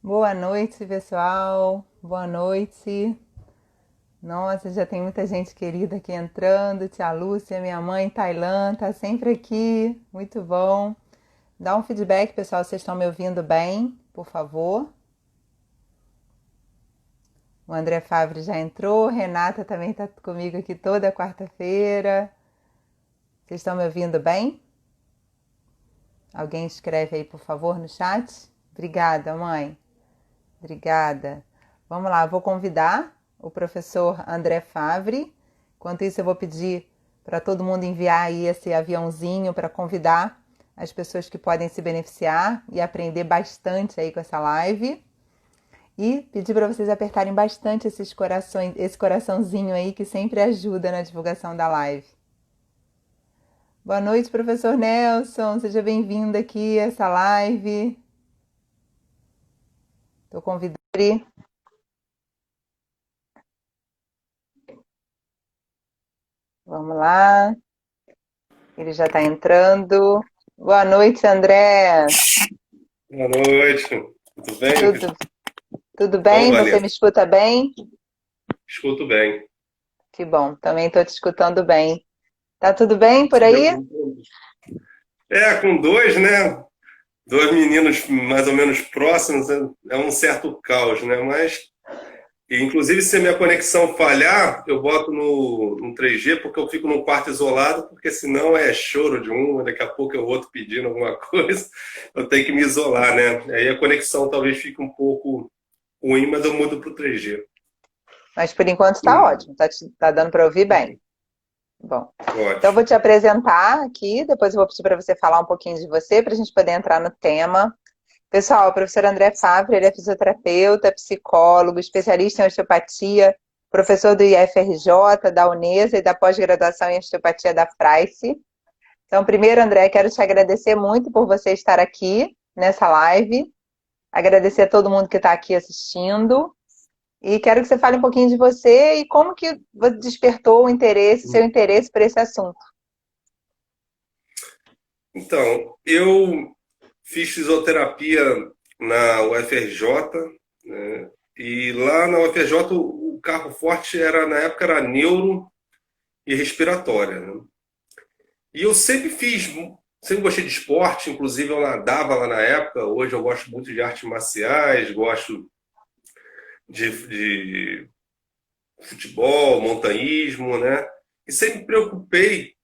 Boa noite, pessoal. Boa noite. Nossa, já tem muita gente querida aqui entrando. Tia Lúcia, minha mãe, Tailã, tá sempre aqui. Muito bom. Dá um feedback, pessoal, vocês estão me ouvindo bem, por favor. O André Favre já entrou. Renata também tá comigo aqui toda quarta-feira. Vocês estão me ouvindo bem? Alguém escreve aí, por favor, no chat. Obrigada, mãe. Obrigada. Vamos lá, vou convidar o professor André Favre. Enquanto isso, eu vou pedir para todo mundo enviar aí esse aviãozinho para convidar as pessoas que podem se beneficiar e aprender bastante aí com essa live. E pedir para vocês apertarem bastante esses corações, esse coraçãozinho aí que sempre ajuda na divulgação da live. Boa noite, professor Nelson. Seja bem-vindo aqui a essa live. Estou convidando. Vamos lá. Ele já está entrando. Boa noite, André. Boa noite, tudo bem? Tudo Então, bem? Você Vanessa, me escuta bem? escuto bem. Que bom, também estou te escutando bem. Tá tudo bem por Se aí? preocupando. Com dois, né? Dois meninos mais ou menos próximos, é um certo caos, né? Inclusive, se a minha conexão falhar, eu boto no 3G, porque eu fico num quarto isolado, porque senão é choro de um, daqui a pouco é o outro pedindo alguma coisa, eu tenho que me isolar, né? Aí a conexão talvez fique um pouco ruim, mas eu mudo para o 3G. Mas por enquanto está ótimo, tá dando para ouvir bem. Bom, então eu vou Ótimo. te apresentar aqui, depois eu vou pedir para você falar um pouquinho de você, para a gente poder entrar no tema. Pessoal, o professor André Favre, ele é fisioterapeuta, psicólogo, especialista em osteopatia, professor do IFRJ, da Unesa e da pós-graduação em osteopatia da Price. Então, primeiro, André, quero te agradecer muito por você estar aqui nessa live, agradecer a todo mundo que está aqui assistindo, e quero que você fale um pouquinho de você e como que despertou o interesse, seu interesse por esse assunto. Então, eu fiz fisioterapia na UFRJ, né? E lá na UFRJ o carro forte era, na época, era neuro e respiratória, né? E eu sempre gostei de esporte, inclusive eu nadava lá na época. Hoje eu gosto muito de artes marciais, gosto de futebol, montanhismo, né? E sempre me preocupei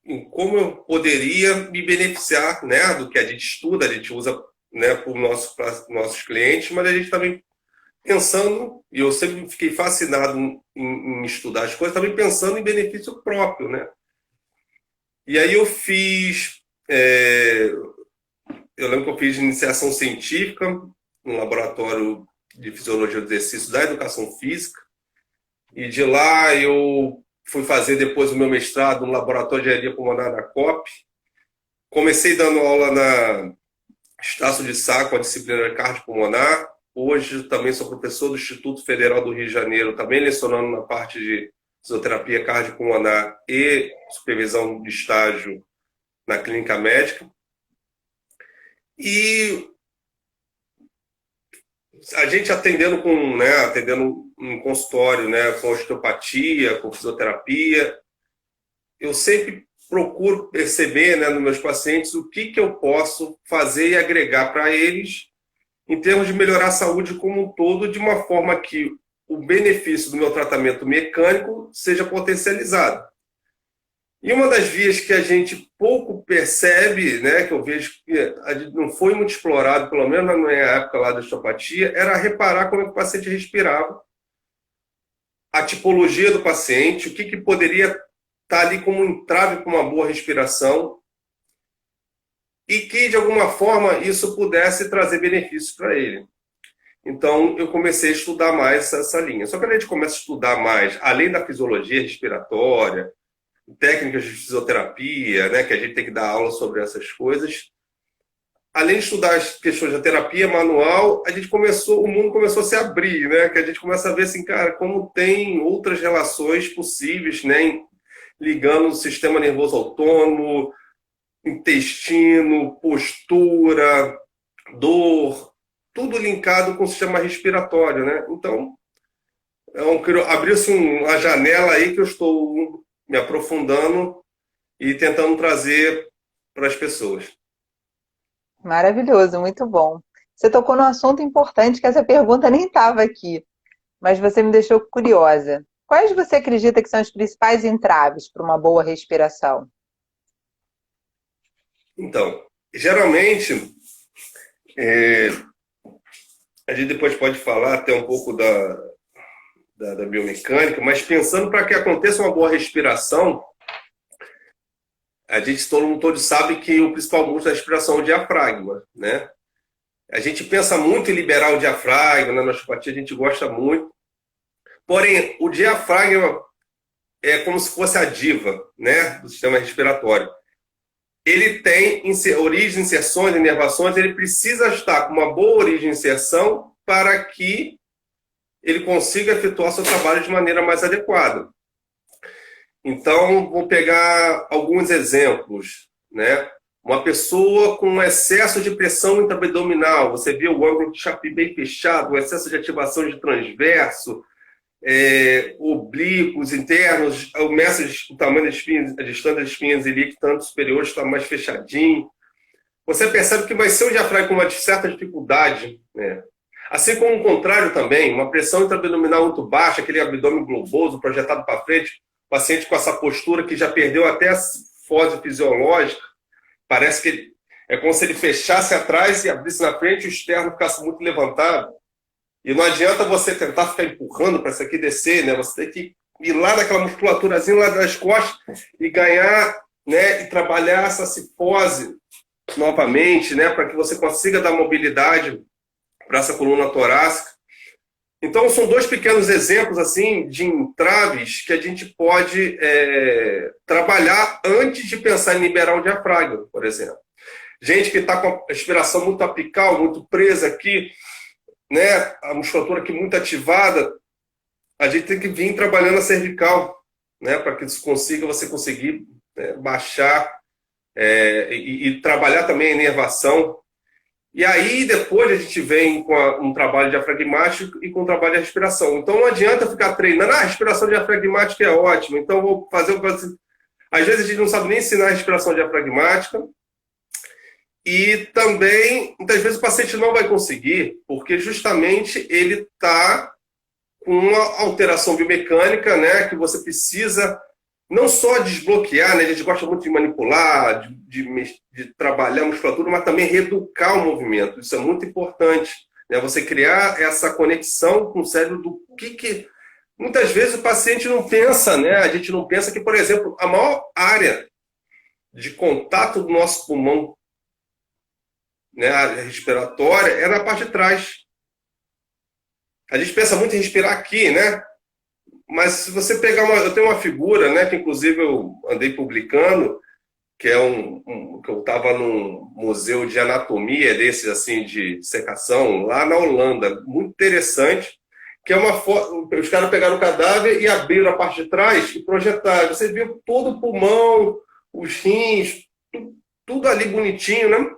em como eu poderia me beneficiar, né, do que a gente estuda, a gente usa, né, para nossos clientes, mas a gente também pensando, e eu sempre fiquei fascinado em estudar as coisas, também pensando em benefício próprio, né? E aí eu lembro que eu fiz iniciação científica no laboratório de fisiologia do exercício da educação física, e de lá eu fui fazer depois o meu mestrado no laboratório de engenharia pulmonar na COP. Comecei dando aula na Estácio de Sá com a disciplina cardiopulmonar. Hoje também sou professor do Instituto Federal do Rio de Janeiro, também lecionando na parte de fisioterapia cardiopulmonar e supervisão de estágio na clínica médica. E a gente atendendo um consultório, né, com osteopatia, com fisioterapia, eu sempre procuro perceber, né, nos meus pacientes o que eu posso fazer e agregar para eles em termos de melhorar a saúde como um todo, de uma forma que o benefício do meu tratamento mecânico seja potencializado. E uma das vias que a gente pouco percebe, né, que eu vejo que não foi muito explorado, pelo menos na minha época lá da osteopatia, era reparar como é que o paciente respirava, a tipologia do paciente, o que poderia estar ali como um entrave para uma boa respiração, e que, de alguma forma, isso pudesse trazer benefícios para ele. Então, eu comecei a estudar mais essa linha. Só que a gente começa a estudar mais, além da fisiologia respiratória, técnicas de fisioterapia, né, que a gente tem que dar aula sobre essas coisas. Além de estudar as questões da terapia manual, o mundo começou a se abrir, né, que a gente começa a ver assim, cara, como tem outras relações possíveis, né, ligando o sistema nervoso autônomo, intestino, postura, dor, tudo linkado com o sistema respiratório, né? Então, abriu-se uma janela aí que eu estou me aprofundando e tentando trazer para as pessoas. Maravilhoso, muito bom. Você tocou num assunto importante que essa pergunta nem estava aqui, mas você me deixou curiosa. Quais você acredita que são os principais entraves para uma boa respiração? Então, geralmente, é, a gente depois pode falar até um pouco da biomecânica, mas pensando para que aconteça uma boa respiração, a gente todo mundo sabe que o principal músculo da respiração é o diafragma, né? A gente pensa muito em liberar o diafragma, na osteopatia a gente gosta muito, porém, o diafragma é como se fosse a diva, né, do sistema respiratório. Ele tem origens, inserções, inervações, ele precisa estar com uma boa origem e inserção para que ele consiga efetuar seu trabalho de maneira mais adequada. Então, vou pegar alguns exemplos, né? Uma pessoa com excesso de pressão intraabdominal, você vê o ângulo de Chapuis bem fechado, o excesso de ativação de transverso, oblíquos, internos, o tamanho das espinhas, a distância das espinhas ilíacas, tanto superiores, está mais fechadinho. Você percebe que vai ser um diafragma com uma certa dificuldade, né? Assim como o contrário também, uma pressão intraabdominal muito baixa, aquele abdômen globoso projetado para frente, paciente com essa postura que já perdeu até a fose fisiológica, parece que é como se ele fechasse atrás e abrisse na frente e o externo ficasse muito levantado. E não adianta você tentar ficar empurrando para isso aqui descer, né? Você tem que ir lá naquela musculaturazinha lá das costas e ganhar, né? E trabalhar essa cifose novamente, né? Para que você consiga dar mobilidade para essa coluna torácica. Então, são dois pequenos exemplos assim de entraves que a gente pode trabalhar antes de pensar em liberar o diafragma, por exemplo. Gente que está com a respiração muito apical, muito presa aqui, né, a musculatura aqui muito ativada, a gente tem que vir trabalhando a cervical, né, para que você conseguir baixar e trabalhar também a inervação. E aí, depois, a gente vem com um trabalho diafragmático e com um trabalho de respiração. Então, não adianta ficar treinando. A respiração diafragmática é ótima, então vou fazer o... Às vezes, a gente não sabe nem ensinar a respiração diafragmática. E também, muitas vezes, o paciente não vai conseguir, porque justamente ele está com uma alteração biomecânica, né, que você precisa não só desbloquear, né? A gente gosta muito de manipular, de trabalhar a musculatura, mas também reeducar o movimento. Isso é muito importante, né? Você criar essa conexão com o cérebro do que... Muitas vezes o paciente não pensa, né? A gente não pensa que, por exemplo, a maior área de contato do nosso pulmão, né, a área respiratória, é na parte de trás. A gente pensa muito em respirar aqui, né? Mas se você pegar eu tenho uma figura, né, que inclusive eu andei publicando, que é que eu estava num museu de anatomia desses assim de dissecação lá na Holanda, muito interessante, que é uma foto, os caras pegaram o cadáver e abriram a parte de trás e projetaram. Você viu todo o pulmão, os rins, tudo ali bonitinho, né?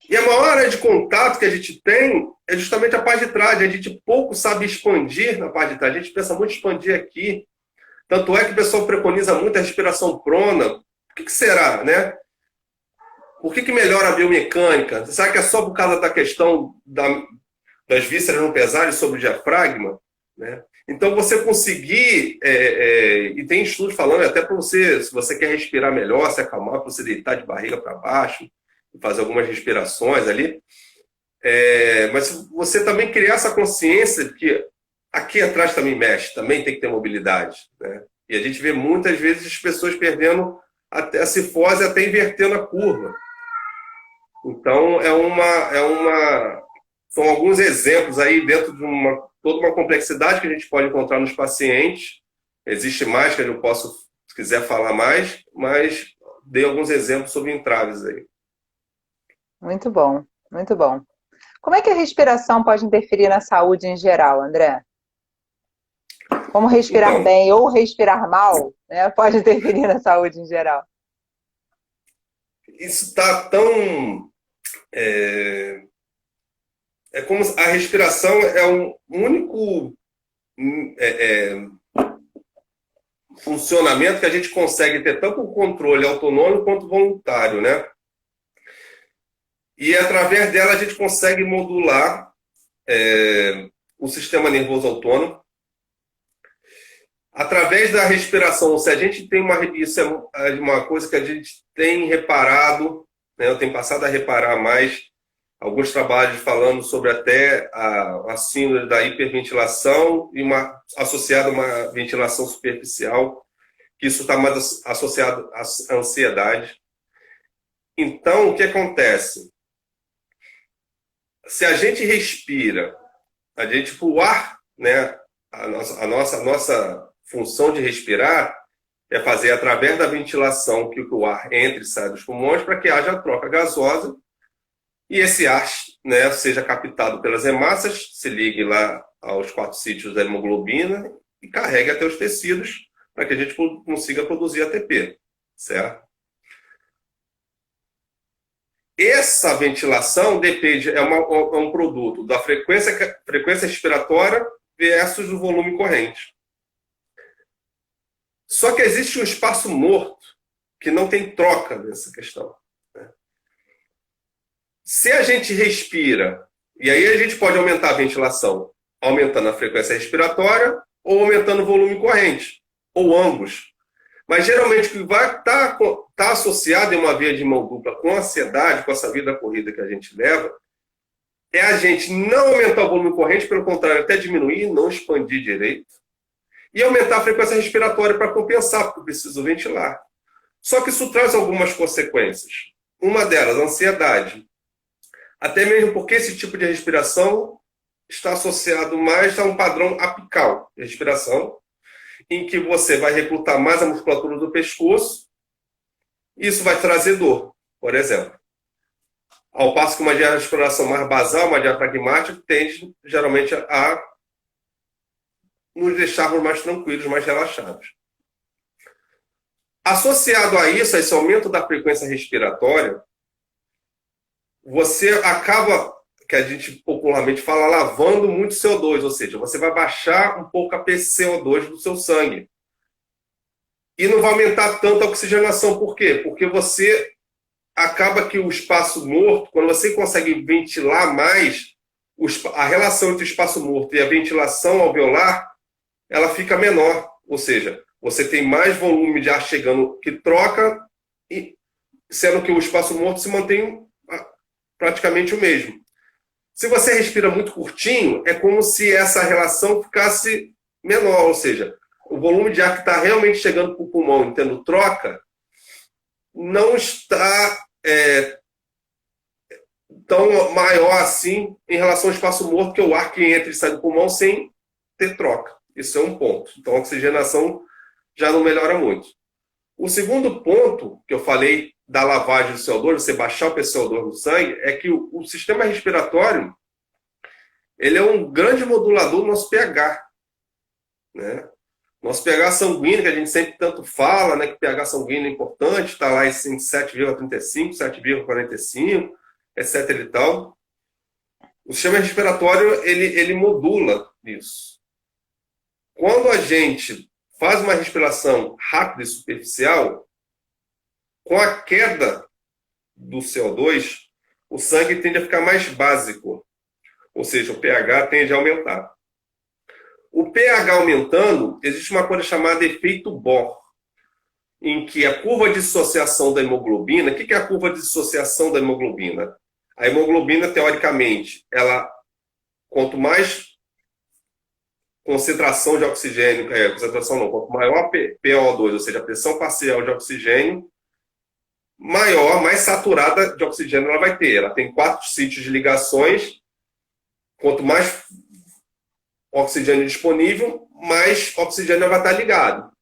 E a maior área de contato que a gente tem é justamente a parte de trás. A gente pouco sabe expandir na parte de trás. A gente pensa muito em expandir aqui. Tanto é que o pessoal preconiza muito a respiração prona. Por que será, né? Por que melhora a biomecânica? Será que é só por causa da questão das vísceras não pesarem sobre o diafragma? Né? Então, você conseguir... e tem estudos falando até para você, se você quer respirar melhor, se acalmar, para você deitar de barriga para baixo, fazer algumas respirações ali. Mas você também criar essa consciência de que aqui atrás também mexe, também tem que ter mobilidade, né? E a gente vê muitas vezes as pessoas perdendo até a cifose, até invertendo a curva. Então, são alguns exemplos aí dentro de toda uma complexidade que a gente pode encontrar nos pacientes. Existe mais, que eu posso, se quiser falar mais, mas dei alguns exemplos sobre entraves aí. Muito bom, muito bom. Como é que a respiração pode interferir na saúde em geral, André? Como respirar bem ou respirar mal, né, pode interferir na saúde em geral? Isso está tão É como a respiração é um único funcionamento que a gente consegue ter tanto o controle autonômico quanto voluntário, né? E através dela a gente consegue modular o sistema nervoso autônomo. Através da respiração, se a gente tem isso é uma coisa que a gente tem reparado, né? Eu tenho passado a reparar mais alguns trabalhos falando sobre até a síndrome da hiperventilação e associada a uma ventilação superficial, que isso está mais associado à ansiedade. Então, o que acontece? Se a gente respira, o ar, né, a nossa função de respirar é fazer através da ventilação que o ar entre e sai dos pulmões para que haja troca gasosa e esse ar, né, seja captado pelas hemácias, se ligue lá aos 4 sítios da hemoglobina e carregue até os tecidos para que a gente consiga produzir ATP, certo? Essa ventilação depende, é um produto da frequência respiratória versus o volume corrente. Só que existe um espaço morto que não tem troca nessa questão. Né? Se a gente respira, e aí a gente pode aumentar a ventilação, aumentando a frequência respiratória ou aumentando o volume corrente, ou ambos. Mas geralmente o que vai estar associado em uma via de mão dupla com a ansiedade, com essa vida corrida que a gente leva, é a gente não aumentar o volume corrente, pelo contrário, até diminuir, não expandir direito, e aumentar a frequência respiratória para compensar, porque eu preciso ventilar. Só que isso traz algumas consequências. Uma delas, a ansiedade. Até mesmo porque esse tipo de respiração está associado mais a um padrão apical de respiração, em que você vai recrutar mais a musculatura do pescoço, isso vai trazer dor, por exemplo. Ao passo que uma respiração mais basal, uma diafragmática, tende geralmente a nos deixarmos mais tranquilos, mais relaxados. Associado a isso, a esse aumento da frequência respiratória, você acaba, que a gente popularmente fala, lavando muito CO2, ou seja, você vai baixar um pouco a PCO2 do seu sangue. E não vai aumentar tanto a oxigenação. Por quê? Porque você acaba que o espaço morto, quando você consegue ventilar mais, a relação entre o espaço morto e a ventilação alveolar, ela fica menor. Ou seja, você tem mais volume de ar chegando que troca, sendo que o espaço morto se mantém praticamente o mesmo. Se você respira muito curtinho, é como se essa relação ficasse menor, ou seja, o volume de ar que está realmente chegando para o pulmão e tendo troca não está tão maior assim em relação ao espaço morto, que é o ar que entra e sai do pulmão sem ter troca. Isso é um ponto. Então a oxigenação já não melhora muito. O segundo ponto que eu falei da lavagem do CO2, você baixar o PCO2 no sangue, é que o sistema respiratório ele é um grande modulador do nosso pH. Né? Nosso pH sanguíneo, que a gente sempre tanto fala, né, que pH sanguíneo é importante, está lá em 7,35, 7,45, etc. e tal. O sistema respiratório, ele modula isso. Quando a gente faz uma respiração rápida e superficial, com a queda do CO2, o sangue tende a ficar mais básico, ou seja, o pH tende a aumentar. O pH aumentando, existe uma coisa chamada efeito Bohr, em que a curva de dissociação da hemoglobina, o que é a curva de dissociação da hemoglobina? A hemoglobina, teoricamente, quanto mais concentração de oxigênio, quanto maior a PO2, ou seja, a pressão parcial de oxigênio, mais saturada de oxigênio ela vai ter. Ela tem 4 sítios de ligações. Quanto mais oxigênio disponível, mais oxigênio vai estar ligado.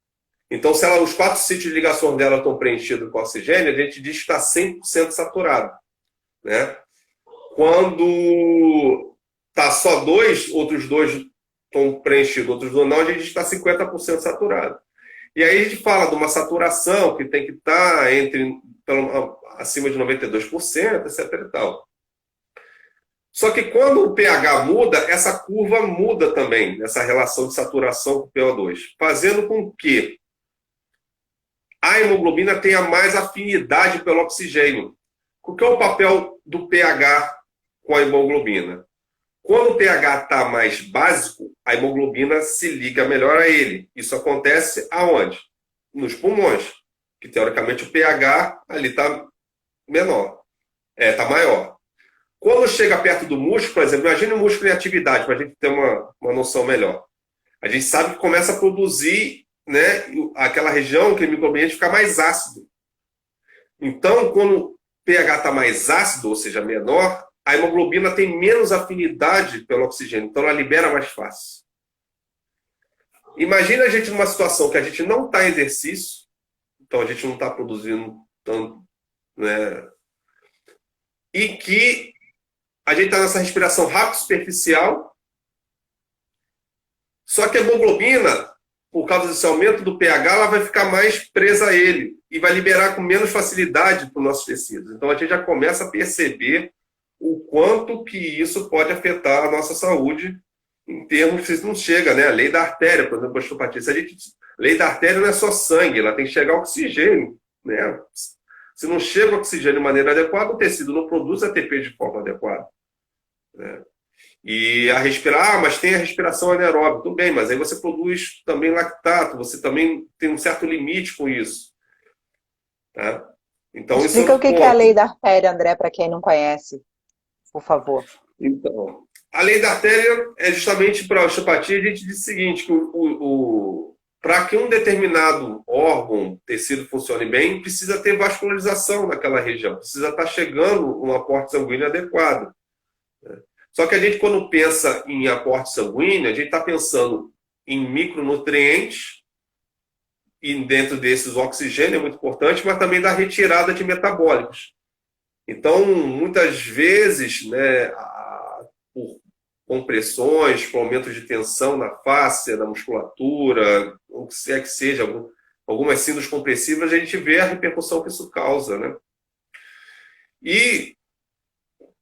Então, se os 4 sítios de ligação dela estão preenchidos com oxigênio, a gente diz que está 100% saturado. Né? Quando está só 2, outros 2 estão preenchidos, outros 2 não, a gente está 50% saturado. E aí a gente fala de uma saturação que tem que estar acima de 92%, etc. e tal. Só que quando o pH muda, essa curva muda também, essa relação de saturação com o PO2, fazendo com que a hemoglobina tenha mais afinidade pelo oxigênio. O que é o papel do pH com a hemoglobina? Quando o pH está mais básico, a hemoglobina se liga melhor a ele. Isso acontece aonde? Nos pulmões, que teoricamente o pH ali está menor, está maior. Quando chega perto do músculo, por exemplo, imagine o músculo em atividade, para a gente ter uma noção melhor. A gente sabe que começa a produzir, né, aquela região, aquele microambiente fica mais ácido. Então, quando o pH está mais ácido, ou seja, menor, a hemoglobina tem menos afinidade pelo oxigênio, então ela libera mais fácil. Imagina a gente numa situação que a gente não está em exercício, então a gente não está produzindo tanto, né, e que a gente está nessa respiração rápida superficial, só que a hemoglobina, por causa desse aumento do pH, ela vai ficar mais presa a ele e vai liberar com menos facilidade para os nossos tecidos. Então a gente já começa a perceber o quanto que isso pode afetar a nossa saúde em termos que não chega, né? A lei da artéria, por exemplo, a osteopatia. A lei da artéria não é só sangue, ela tem que chegar oxigênio, né? Se não chega oxigênio de maneira adequada, o tecido não produz ATP de forma adequada, né? E a respirar, mas tem a respiração anaeróbica, tudo bem, mas aí você produz também lactato, você também tem um certo limite com isso, tá? Então, isso é Explica um o que é a ponto. lei da artéria, André, para quem não conhece, por favor. Então, a lei da artéria é justamente para a osteopatia, a gente diz o seguinte, que para que um determinado órgão, tecido funcione bem, precisa ter vascularização naquela região, precisa estar chegando um aporte sanguíneo adequado. Só que a gente, quando pensa em aporte sanguíneo, a gente está pensando em micronutrientes, e dentro desses o oxigênio é muito importante, mas também da retirada de metabólicos. Então, muitas vezes, né, por compressões, por aumento de tensão na face, na musculatura, o que é que seja, algumas síndromes compressivas, a gente vê a repercussão que isso causa, né? E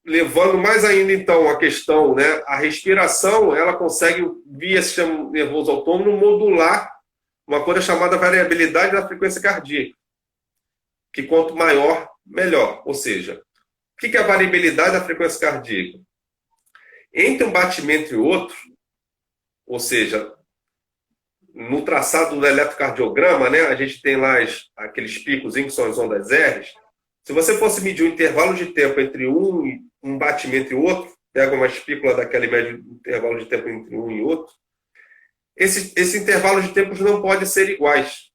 levando mais ainda, então, a questão, né, a respiração, ela consegue, via sistema nervoso autônomo, modular uma coisa chamada variabilidade da frequência cardíaca, que quanto maior, melhor. Ou seja, o que é a variabilidade da frequência cardíaca? Entre um batimento e outro, ou seja, no traçado do eletrocardiograma, né, a gente tem lá aqueles picos que são as ondas R. Se você fosse medir o intervalo de tempo entre um batimento e outro, pega uma espícula daquela e mede o intervalo de tempo entre um e outro, esse intervalo de tempos não pode ser iguais.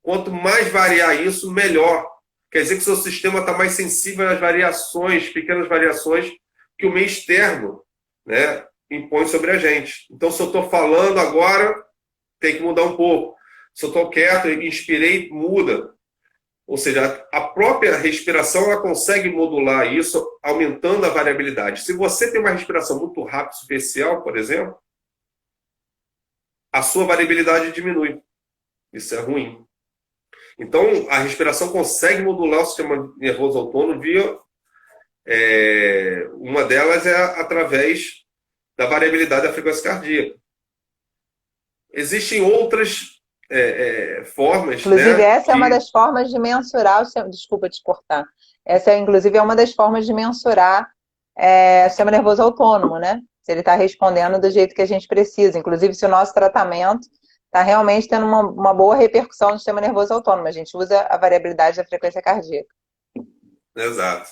Quanto mais variar isso, melhor. Quer dizer que o seu sistema está mais sensível às variações, pequenas variações que o meio externo, né, impõe sobre a gente. Então, se eu estou falando agora, tem que mudar um pouco. Se eu estou quieto, inspirei, muda. Ou seja, a própria respiração ela consegue modular isso, aumentando a variabilidade. Se você tem uma respiração muito rápida, superficial, por exemplo, a sua variabilidade diminui. Isso é ruim. Então, a respiração consegue modular o sistema nervoso autônomo via... uma delas é através da variabilidade da frequência cardíaca. Existem outras formas, Inclusive, né, essa é uma das formas de mensurar o sistema... Desculpa te cortar. Essa, inclusive, é uma das formas de mensurar o sistema nervoso autônomo, né? Se ele está respondendo do jeito que a gente precisa. Inclusive, se o nosso tratamento está realmente tendo uma boa repercussão no sistema nervoso autônomo. A gente usa a variabilidade da frequência cardíaca. Exato.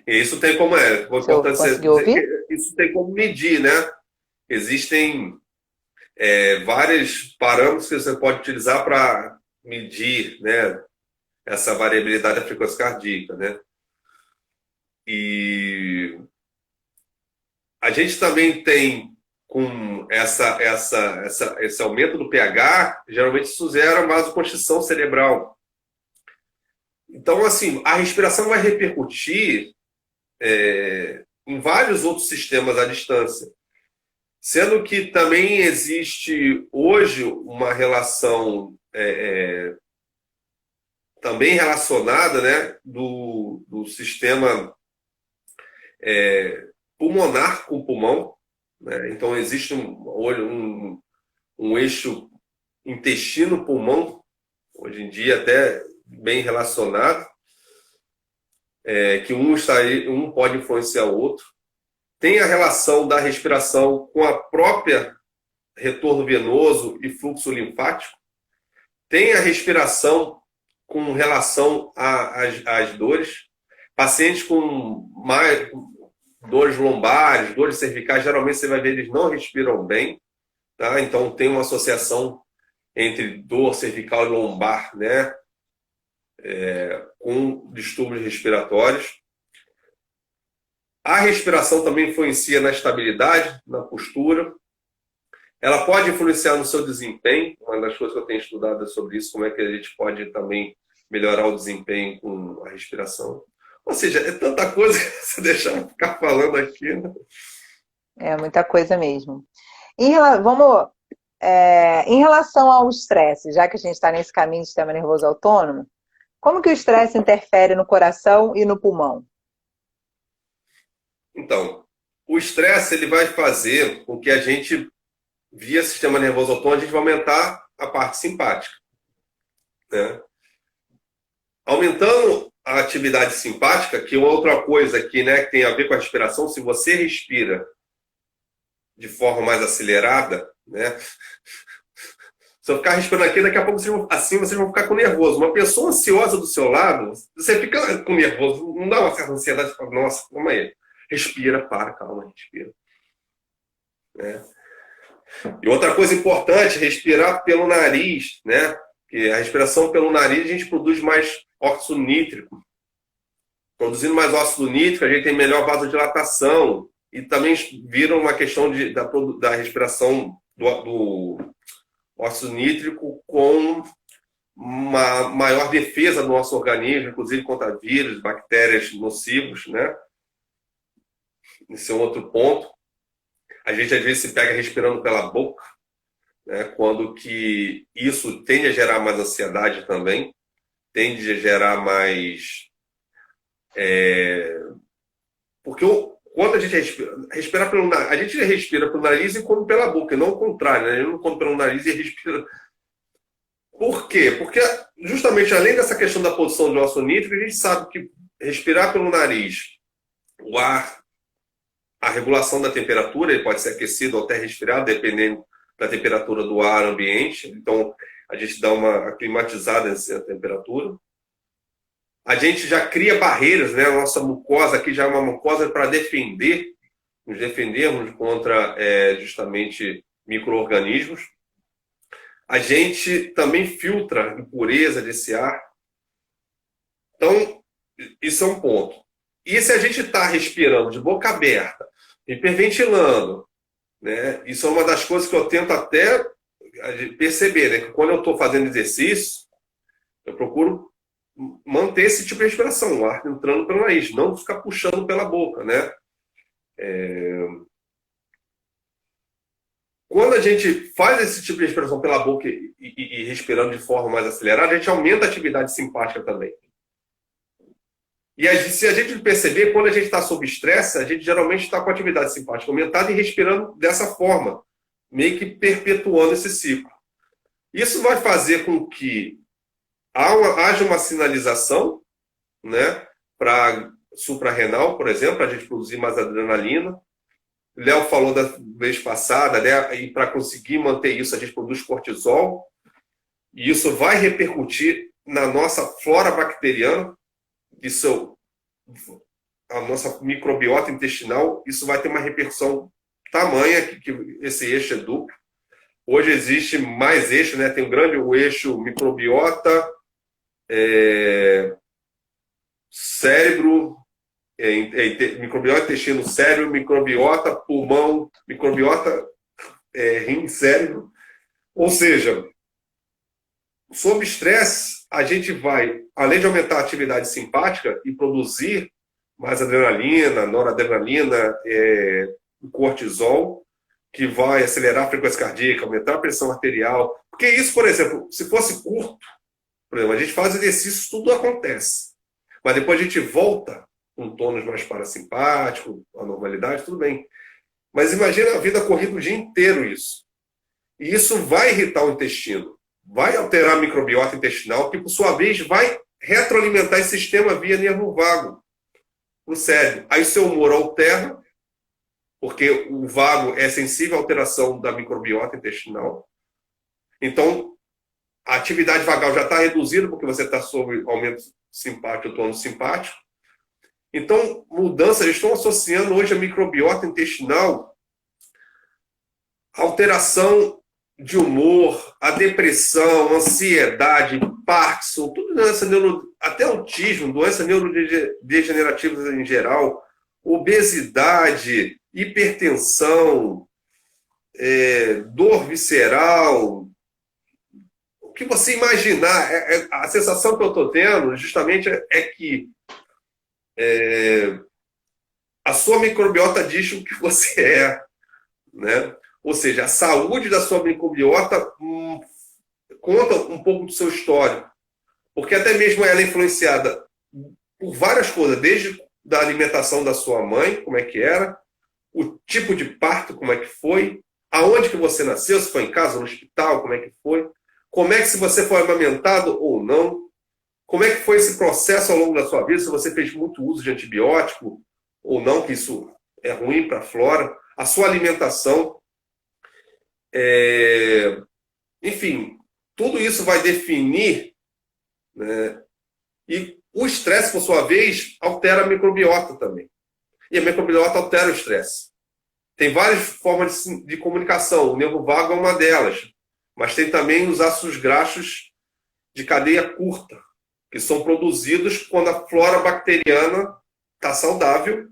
E isso tem como Conseguiu ouvir? isso tem como medir, né? Existem vários parâmetros que você pode utilizar para medir, né, essa variabilidade da frequência cardíaca, né? E a gente também tem com esse aumento do pH, geralmente isso gera vasoconstrição cerebral. Então, assim, a respiração vai repercutir em vários outros sistemas à distância. Sendo que também existe hoje uma relação também relacionada, né, do sistema pulmonar com o pulmão, né? Então existe um eixo intestino-pulmão, hoje em dia até bem relacionado, que um pode influenciar o outro. Tem a relação da respiração com a própria retorno venoso e fluxo linfático. Tem a respiração com relação às dores. Pacientes com mais dores lombares, dores cervicais, geralmente você vai ver eles não respiram bem, tá? Então tem uma associação entre dor cervical e lombar, né? Com distúrbios respiratórios. A respiração também influencia na estabilidade, na postura. Ela pode influenciar no seu desempenho. Uma das coisas que eu tenho estudado é sobre isso, como é que a gente pode também melhorar o desempenho com a respiração. Ou seja, é tanta coisa que você deixar eu ficar falando aqui, né? É muita coisa mesmo. Em relação ao estresse, já que a gente está nesse caminho do sistema nervoso autônomo, como que o estresse interfere no coração e no pulmão? Então, o estresse ele vai fazer com que a gente, via sistema nervoso autônomo, a gente vai aumentar a parte simpática, né? Aumentando a atividade simpática, que é outra coisa aqui, né, que tem a ver com a respiração, se você respira de forma mais acelerada, né? Se eu ficar respirando aqui, daqui a pouco vocês vão ficar com nervoso. Uma pessoa ansiosa do seu lado, você fica com nervoso, não dá uma certa ansiedade, você fala, nossa, calma aí. Respira, calma, respira. Né? E outra coisa importante, respirar pelo nariz, né? Porque a respiração pelo nariz, a gente produz mais óxido nítrico. Produzindo mais óxido nítrico, a gente tem melhor vasodilatação. E também vira uma questão da respiração do óxido nítrico com uma maior defesa do nosso organismo, inclusive contra vírus, bactérias nocivos, né? Esse é um outro ponto. A gente às vezes se pega respirando pela boca, né? Quando que isso tende a gerar mais ansiedade também, tende a gerar mais... Porque quando a gente respira pelo nariz, a gente respira pelo nariz e come pela boca, e não o contrário, né? A gente não come pelo nariz e respira. Por quê? Porque justamente além dessa questão da produção de óxido nítrico, a gente sabe que respirar pelo nariz, o ar, a regulação da temperatura, ele pode ser aquecido ou até resfriado, dependendo da temperatura do ar ambiente. Então, a gente dá uma aclimatizada nessa temperatura. A gente já cria barreiras, né? A nossa mucosa aqui já é uma mucosa para nos defendermos contra justamente micro-organismos. A gente também filtra a impureza desse ar. Então, isso é um ponto. E se a gente está respirando de boca aberta, hiperventilando, né? Isso é uma das coisas que eu tento até perceber, né? Que quando eu estou fazendo exercício, eu procuro manter esse tipo de respiração, o ar entrando pelo nariz, não ficar puxando pela boca, né? Quando a gente faz esse tipo de respiração pela boca e respirando de forma mais acelerada, a gente aumenta a atividade simpática também. E se a gente perceber, quando a gente está sob estresse, a gente geralmente está com a atividade simpática aumentada e respirando dessa forma, meio que perpetuando esse ciclo. Isso vai fazer com que haja uma sinalização, né, para suprarrenal, por exemplo, para a gente produzir mais adrenalina. Léo falou da vez passada, né, e para conseguir manter isso, a gente produz cortisol, e isso vai repercutir na nossa flora bacteriana, a nossa microbiota intestinal, isso vai ter uma repercussão tamanha, que esse eixo é duplo. Hoje existe mais eixo, né? Tem o eixo microbiota, cérebro, microbiota, intestino, cérebro, microbiota, pulmão, microbiota, rim, cérebro. Ou seja, sob estresse, a gente vai, além de aumentar a atividade simpática e produzir mais adrenalina, noradrenalina, cortisol, que vai acelerar a frequência cardíaca, aumentar a pressão arterial. Porque isso, por exemplo, se fosse curto, por exemplo, a gente faz exercícios, tudo acontece. Mas depois a gente volta, com tônus mais parasimpáticos, a normalidade, tudo bem. Mas imagina a vida corrida o dia inteiro isso. E isso vai irritar o intestino, vai alterar a microbiota intestinal, que por sua vez vai retroalimentar esse sistema via nervo vago no cérebro. Aí seu humor altera, porque o vago é sensível à alteração da microbiota intestinal. Então, a atividade vagal já está reduzida, porque você está sob aumento simpático, tônus simpático. Então, mudanças, eles estão associando hoje a microbiota intestinal à alteração de humor, a depressão, ansiedade, Parkinson, tudo doença até autismo, doenças neurodegenerativas em geral, obesidade, hipertensão, dor visceral, o que você imaginar. A sensação que eu estou tendo justamente é que a sua microbiota diz o que você é, né? Ou seja, a saúde da sua microbiota conta um pouco do seu histórico, porque até mesmo ela é influenciada por várias coisas, desde da alimentação da sua mãe, como é que era, o tipo de parto, como é que foi, aonde que você nasceu, se foi em casa, no hospital, como é que foi, como é que se você foi amamentado ou não, como é que foi esse processo ao longo da sua vida, se você fez muito uso de antibiótico ou não, que isso é ruim para a flora, a sua alimentação, enfim, tudo isso vai definir, né? E o estresse, por sua vez, altera a microbiota também. E a microbiota altera o estresse. Tem várias formas de comunicação. O nervo vago é uma delas. Mas tem também os ácidos graxos de cadeia curta, que são produzidos quando a flora bacteriana está saudável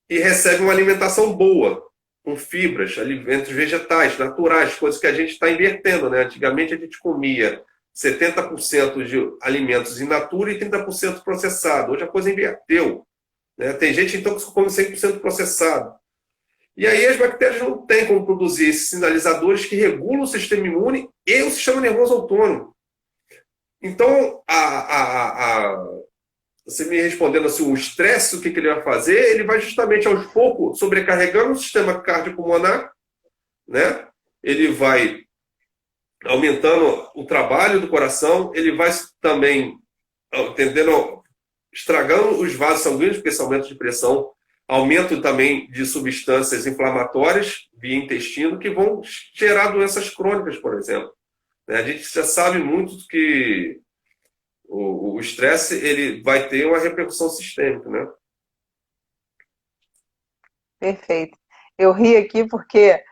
e recebe uma alimentação boa, com fibras, alimentos vegetais, naturais, coisas que a gente está invertendo, né? Antigamente a gente comia 70% de alimentos in natura e 30% processado. Hoje a coisa inverteu, né? Tem gente então que come 100% processado. E aí as bactérias não têm como produzir esses sinalizadores que regulam o sistema imune e o sistema nervoso autônomo. Então, você me respondendo assim, o estresse, o que ele vai fazer? Ele vai justamente aos poucos sobrecarregando o sistema cardiopulmonar, né? Ele vai aumentando o trabalho do coração, ele vai também estragando os vasos sanguíneos, porque esse aumento de pressão, aumento também de substâncias inflamatórias via intestino que vão gerar doenças crônicas, por exemplo. A gente já sabe muito que o estresse ele vai ter uma repercussão sistêmica, né? Perfeito. Eu ri aqui porque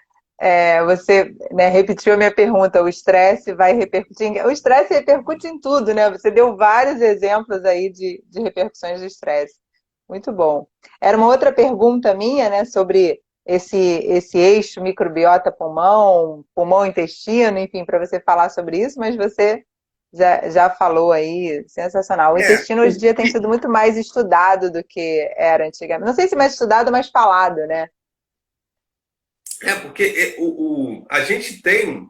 você, né, repetiu a minha pergunta. O estresse vai repercutir o estresse repercute em tudo, né? Você deu vários exemplos aí de repercussões do estresse. Muito bom. Era uma outra pergunta minha, né, sobre esse eixo microbiota-pulmão, pulmão-intestino, enfim, para você falar sobre isso, mas você já falou aí, sensacional. O intestino hoje em dia tem sido muito mais estudado do que era antigamente. Não sei se mais estudado, mas falado, né? Porque a gente tem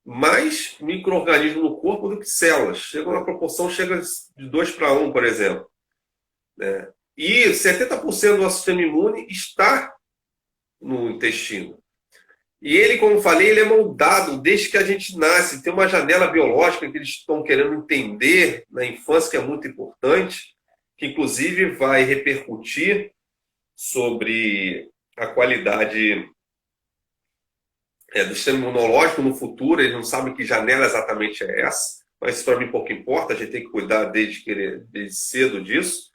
mais micro-organismos no corpo do que células. Chega uma proporção, chega de 2:1, por exemplo. Né? E 70% do nosso sistema imune está no intestino. E ele, como eu falei, ele é moldado desde que a gente nasce. Tem uma janela biológica que eles estão querendo entender na infância, que é muito importante, que inclusive vai repercutir sobre a qualidade do sistema imunológico no futuro. Eles não sabem que janela exatamente é essa, mas isso para mim pouco importa, a gente tem que cuidar desde cedo disso.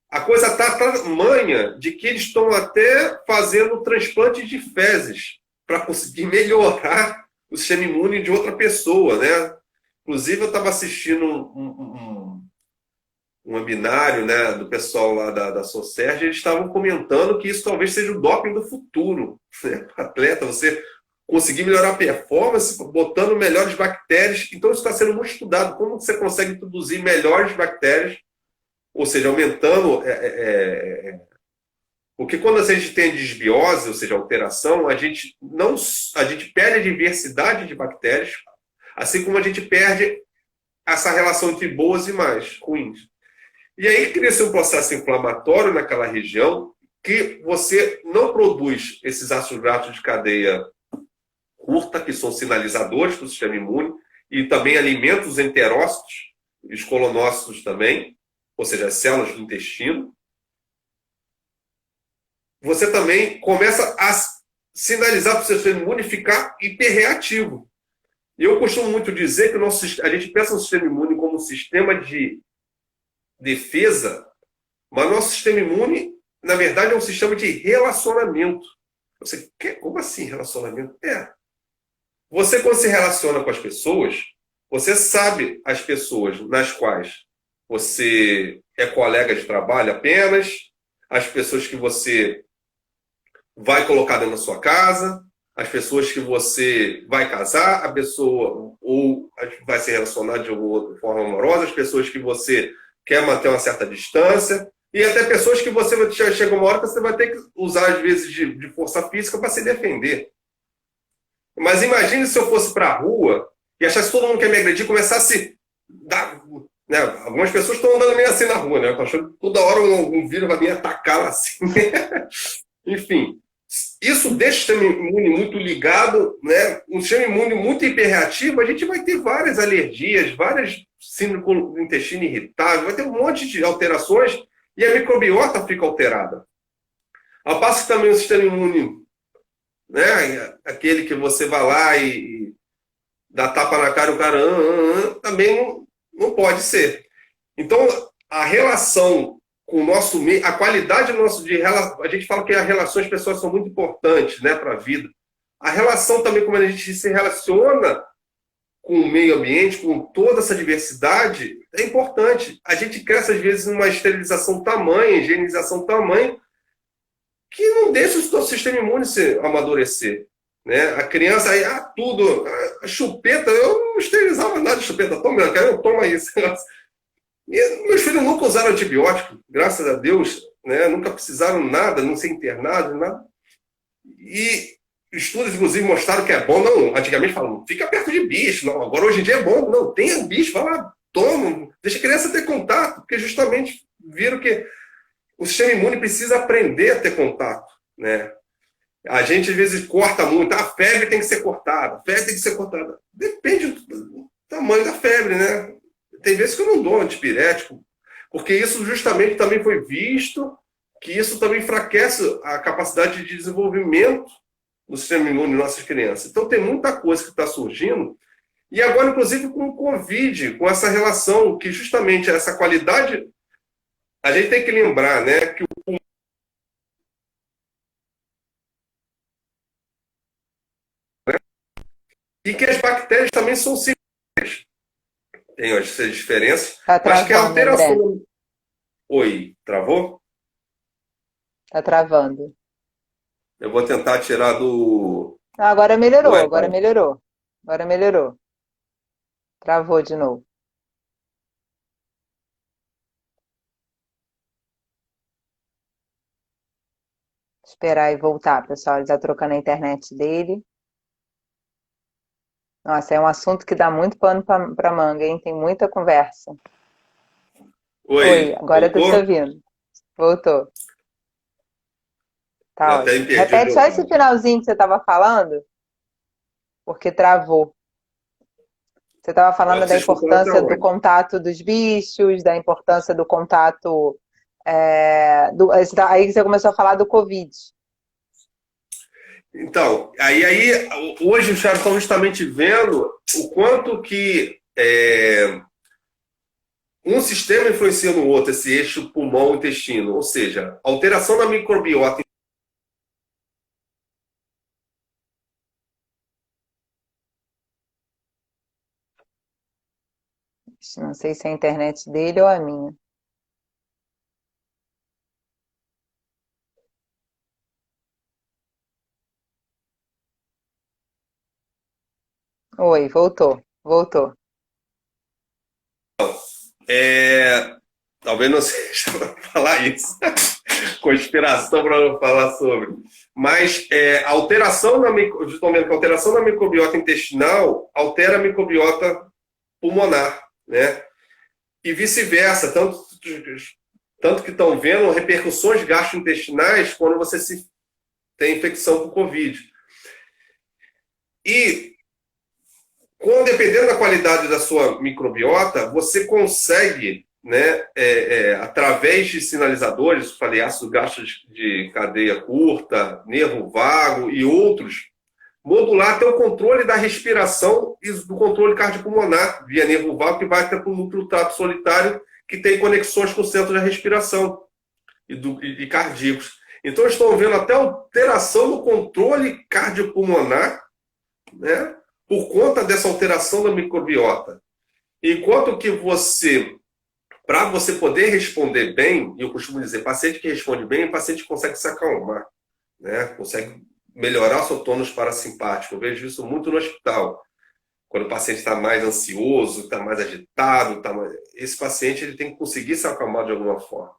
A coisa está tamanha de que eles estão até fazendo transplante de fezes para conseguir melhorar o sistema imune de outra pessoa, né? Inclusive, eu estava assistindo um webinário, né, do pessoal lá da Socerge, eles estavam comentando que isso talvez seja o doping do futuro, né? Atleta, você conseguir melhorar a performance botando melhores bactérias. Então, isso está sendo muito estudado. Como você consegue introduzir melhores bactérias, ou seja, aumentando... Porque quando a gente tem desbiose, ou seja, alteração, a gente perde a diversidade de bactérias, assim como a gente perde essa relação entre boas e mais ruins. E aí cria-se um processo inflamatório naquela região que você não produz esses ácidos graxos de cadeia curta, que são sinalizadores para o sistema imune, e também alimenta os enterócitos, os colonócitos também, ou seja, as células do intestino. Você também começa a sinalizar para o seu sistema imune ficar hiperreativo. E eu costumo muito dizer que a gente pensa no sistema imune como um sistema de defesa, mas nosso sistema imune, na verdade, é um sistema de relacionamento. Você quer? Como assim relacionamento? Você, quando se relaciona com as pessoas, você sabe as pessoas nas quais você é colega de trabalho apenas, as pessoas que você vai colocar dentro da sua casa, as pessoas que você vai casar, a pessoa ou vai se relacionar de alguma forma amorosa, as pessoas que você quer manter uma certa distância, e até pessoas que você chega uma hora que você vai ter que usar, às vezes, de força física para se defender. Mas imagine se eu fosse para a rua e achasse que todo mundo quer me agredir, começasse a dar... Né? Algumas pessoas estão andando meio assim na rua, né? Eu tô achando que toda hora um vírus vai me atacar lá assim. Enfim, isso deixa o sistema imune muito ligado, né? Um sistema imune muito hiperreativo, a gente vai ter várias alergias, várias síndrome do intestino irritável, vai ter um monte de alterações e a microbiota fica alterada. Ao passo que também o sistema imune, né? Aquele que você vai lá e dá tapa na cara, o cara também não pode ser. Então, a relação com o nosso meio, a qualidade do nosso a gente fala que as relações pessoais são muito importantes, né, para a vida. A relação também, como a gente se relaciona com o meio ambiente, com toda essa diversidade, é importante. A gente cresce, às vezes, numa esterilização tamanha, higienização tamanha, que não deixa o nosso sistema imune se amadurecer. Né? A criança aí, tudo, a chupeta, eu não esterilizava nada de chupeta, toma isso. E meus filhos nunca usaram antibiótico, graças a Deus, né? Nunca precisaram nada, não ser internados, nada. E estudos, inclusive, mostraram que é bom. Não, antigamente falavam, fica perto de bicho. Não, agora, hoje em dia, é bom. Não, tem bicho, vai lá, toma, deixa a criança ter contato, porque justamente viram que o sistema imune precisa aprender a ter contato, né? A gente, às vezes, corta muito. A febre tem que ser cortada. A febre tem que ser cortada. Depende do tamanho da febre, né? Tem vezes que eu não dou antipirético, porque isso justamente também foi visto que isso também enfraquece a capacidade de desenvolvimento do sistema imune de nossas crianças. Então, tem muita coisa que está surgindo. E agora, inclusive, com o Covid, com essa relação, que justamente essa qualidade... A gente tem que lembrar, né, que e que as bactérias também são similares. Tem essas diferenças. Tá travando, mas que a alteração... André. Oi, travou? Tá travando. Eu vou tentar tirar do Agora melhorou, agora Wi-Fi. melhorou. Agora melhorou. Travou de novo. Esperar e voltar, pessoal. Ele tá trocando a internet dele. Nossa, é um assunto que dá muito pano pra manga, hein? Tem muita conversa. Oi, Oi, agora eu tô te voltou? ouvindo. Voltou. Eu Tá até ótimo. me perdi Repete onde só eu esse estava. finalzinho que você tava falando, porque travou. Você estava falando Pode da ser escutado até importância do onde? contato dos bichos, da importância do contato. Aí você começou a falar do Covid. Então, hoje os caras estão justamente vendo o quanto que um sistema influencia no outro, esse eixo pulmão-intestino. Ou seja, a alteração da microbiota. Não sei se é a internet dele ou a minha. Oi, voltou, voltou. Talvez não seja para falar isso. Conspiração para falar sobre. Mas a alteração justamente a alteração da microbiota intestinal altera a microbiota pulmonar, né? E vice-versa, tanto tanto que estão vendo repercussões gastrointestinais quando você tem infecção com Covid. E, dependendo da qualidade da sua microbiota, você consegue, né, através de sinalizadores, falei, ácido gástrico de cadeia curta, nervo vago e outros, modular até o controle da respiração e do controle cardiopulmonar via nervo vago, que vai até para o núcleo trato solitário, que tem conexões com o centro da respiração e cardíacos. Então, estão vendo até alteração no controle cardiopulmonar, né, por conta dessa alteração da microbiota. Enquanto que para você poder responder bem, e eu costumo dizer, paciente que responde bem, o paciente consegue se acalmar, né, consegue melhorar o seu tônus parasimpático. Eu vejo isso muito no hospital. Quando o paciente está mais ansioso, está mais agitado, esse paciente ele tem que conseguir se acalmar de alguma forma.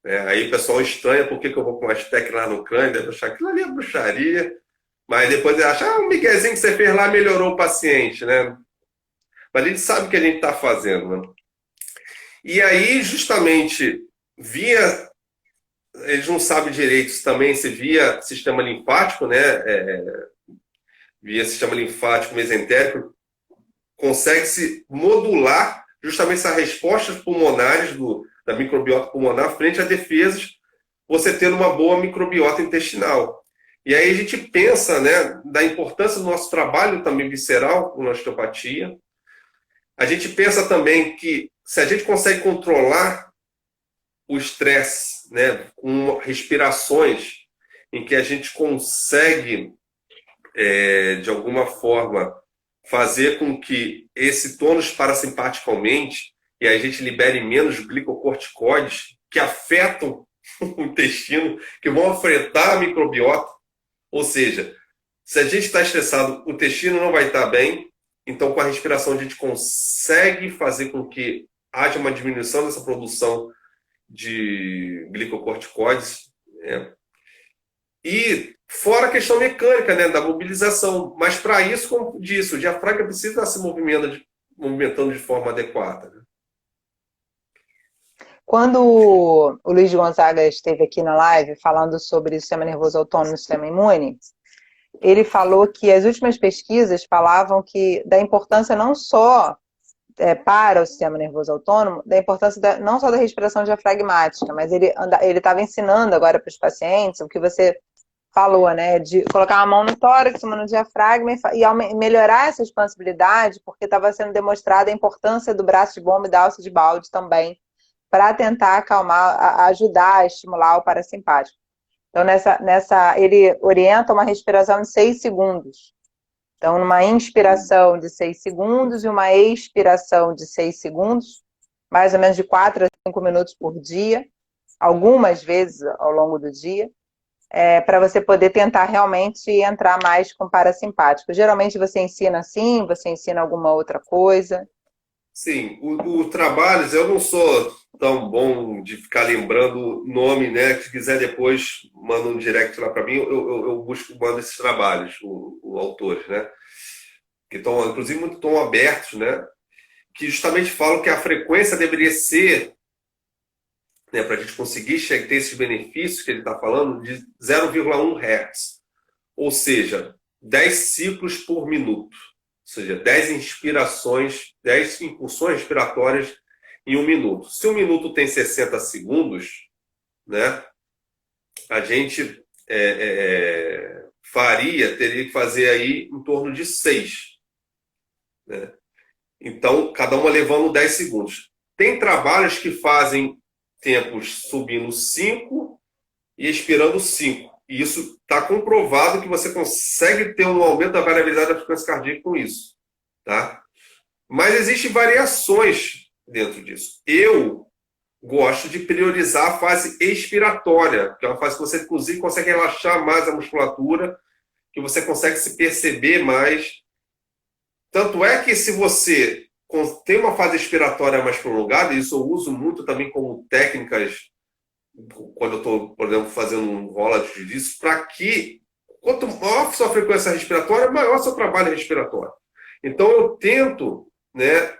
Aí o pessoal estranha por que eu vou com uma STEC lá no crânio, deve achar que aquilo ali é bruxaria, mas depois ele acha, o miguezinho que você fez lá melhorou o paciente, né? Mas a gente sabe o que a gente está fazendo, né? E aí, justamente, eles não sabem direito também se via sistema linfático, né? Via sistema linfático mesentérico, consegue-se modular justamente essas respostas pulmonares da microbiota pulmonar frente a defesas, você tendo uma boa microbiota intestinal. E aí a gente pensa, né, da importância do nosso trabalho também visceral com osteopatia. A gente pensa também que se a gente consegue controlar o estresse, né, com respirações em que a gente consegue, de alguma forma, fazer com que esse tônus parasimpático aumente e a gente libere menos glicocorticoides que afetam o intestino, que vão afetar a microbiota. Ou seja, se a gente está estressado, o intestino não vai estar bem, então com a respiração a gente consegue fazer com que haja uma diminuição dessa produção de glicocorticoides, né? E fora a questão mecânica, né, da mobilização. Mas para isso, como disse, o diafragma precisa estar se movimentando de forma adequada, né? Quando o Luiz Gonzaga esteve aqui na live falando sobre o sistema nervoso autônomo e o sistema imune, ele falou que as últimas pesquisas falavam que da importância não só para o sistema nervoso autônomo, da importância não só da respiração diafragmática, mas ele estava ensinando agora para os pacientes o que você falou, né, de colocar uma mão no tórax, uma no diafragma e melhorar essa expansibilidade, porque estava sendo demonstrada a importância do braço de bomba e da alça de balde também, para tentar acalmar, ajudar a estimular o parasimpático. Então, ele orienta uma respiração de 6 segundos. Então, numa inspiração de 6 segundos e uma expiração de 6 segundos, mais ou menos de 4 a 5 minutos por dia, algumas vezes ao longo do dia, para você poder tentar realmente entrar mais com parasimpático. Geralmente você ensina assim, você ensina alguma outra coisa? Sim, o trabalhos, eu não sou tão bom de ficar lembrando nome, né? Se quiser depois, manda um direct lá para mim, eu mando esses trabalhos, os autores, né? Que estão, inclusive, muito tão abertos, né? Que justamente falam que a frequência deveria ser, né, para a gente conseguir ter esses benefícios que ele está falando, de 0,1 Hz. Ou seja, 10 ciclos por minuto. Ou seja, 10 inspirações, 10 impulsões respiratórias em 1 minuto. Se 1 minuto tem 60 segundos, né, a gente teria que fazer aí em torno de 6. Né? Então, cada uma levando 10 segundos. Tem trabalhos que fazem tempos subindo 5 e expirando 5. E isso está comprovado que você consegue ter um aumento da variabilidade da frequência cardíaca com isso. Tá? Mas existem variações dentro disso. Eu gosto de priorizar a fase expiratória, que é uma fase que você, inclusive, consegue relaxar mais a musculatura, que você consegue se perceber mais. Tanto é que se você tem uma fase expiratória mais prolongada, isso eu uso muito também como técnicas quando eu estou, por exemplo, fazendo um rollout disso, para que quanto maior a sua frequência respiratória, maior o seu trabalho respiratório. Então eu tento, né,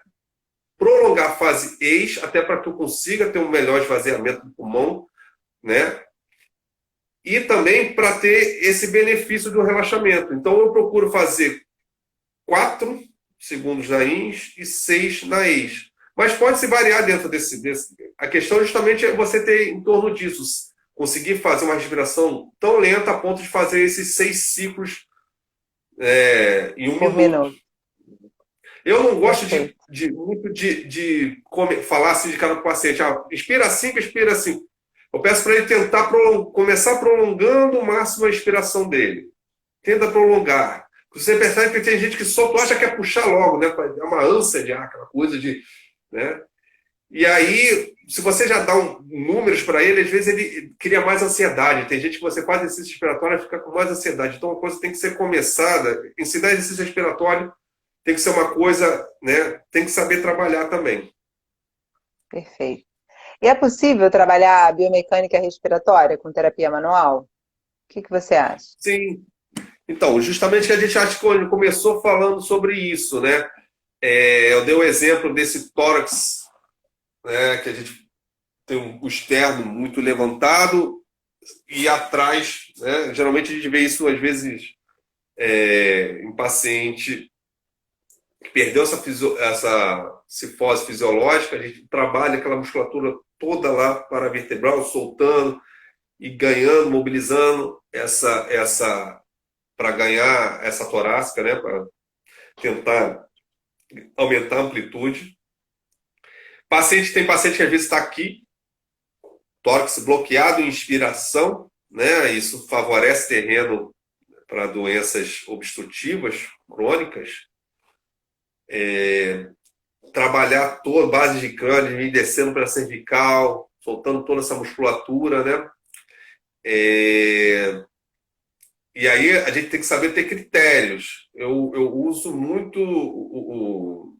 prolongar a fase ex, até para que eu consiga ter um melhor esvaziamento do pulmão, né? E também para ter esse benefício do relaxamento. Então, eu procuro fazer 4 segundos na ins e 6 na ex. Mas pode se variar dentro desse. A questão justamente é você ter em torno disso, conseguir fazer uma respiração tão lenta a ponto de fazer esses 6 ciclos em 1 minuto. Eu não gosto muito de falar assim de cada paciente. Inspira 5, expira 5. Eu peço para ele tentar começar prolongando o máximo a expiração dele. Tenta prolongar. Você percebe que tem gente que só acha que é puxar logo, né? É uma ânsia de ar, aquela coisa de... Né? E aí, se você já dá números para ele, às vezes ele cria mais ansiedade. Tem gente que você faz exercício respiratório e fica com mais ansiedade. Então, a coisa tem que ser começada. Ensinar exercício respiratório tem que ser uma coisa, né? Tem que saber trabalhar também. Perfeito. E é possível trabalhar a biomecânica respiratória com terapia manual? O que você acha? Sim. Então, justamente que a gente acha que começou falando sobre isso, né? Eu dei o exemplo desse tórax, né? Que a gente tem o externo muito levantado e atrás, né? Geralmente a gente vê isso às vezes em paciente que perdeu essa cifose fisiológica, a gente trabalha aquela musculatura toda lá paravertebral, soltando e ganhando, mobilizando para ganhar essa torácica, né? Para tentar aumentar a amplitude. Tem paciente que às vezes está aqui, tórax bloqueado em inspiração, né? Isso favorece terreno para doenças obstrutivas crônicas. Trabalhar toda a base de crânio, ir descendo para a cervical, soltando toda essa musculatura, né? E aí a gente tem que saber ter critérios. Eu uso muito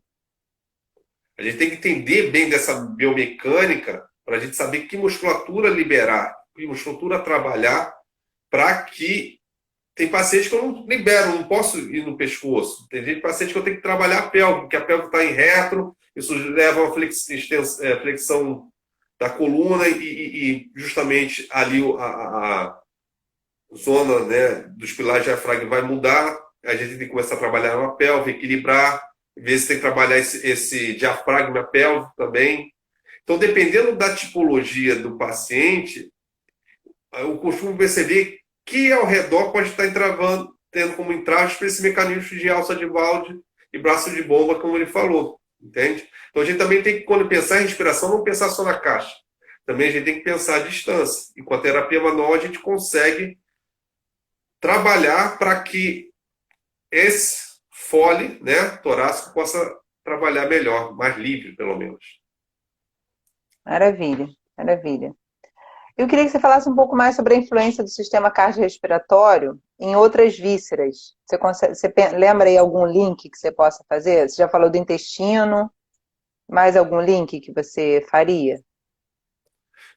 a gente tem que entender bem dessa biomecânica para a gente saber que musculatura liberar, que musculatura trabalhar, para que... Tem pacientes que eu não libero, não posso ir no pescoço. Tem paciente que eu tenho que trabalhar a pelve, porque a pelve está em retro, isso leva a uma flexão da coluna e justamente ali a zona, né, dos pilares diafragma vai mudar, a gente tem que começar a trabalhar na pelve, equilibrar, às vezes tem que trabalhar esse diafragma pelve também. Então, dependendo da tipologia do paciente, eu costumo perceber que ao redor pode estar tendo como entrave para esse mecanismo de alça de balde e braço de bomba, como ele falou, entende? Então a gente também tem que, quando pensar em respiração, não pensar só na caixa. Também a gente tem que pensar à distância. E com a terapia manual a gente consegue trabalhar para que esse fole, né, torácico possa trabalhar melhor, mais livre, pelo menos. Maravilha, maravilha. Eu queria que você falasse um pouco mais sobre a influência do sistema cardiorrespiratório em outras vísceras. Você lembra aí algum link que você possa fazer? Você já falou do intestino, mais algum link que você faria?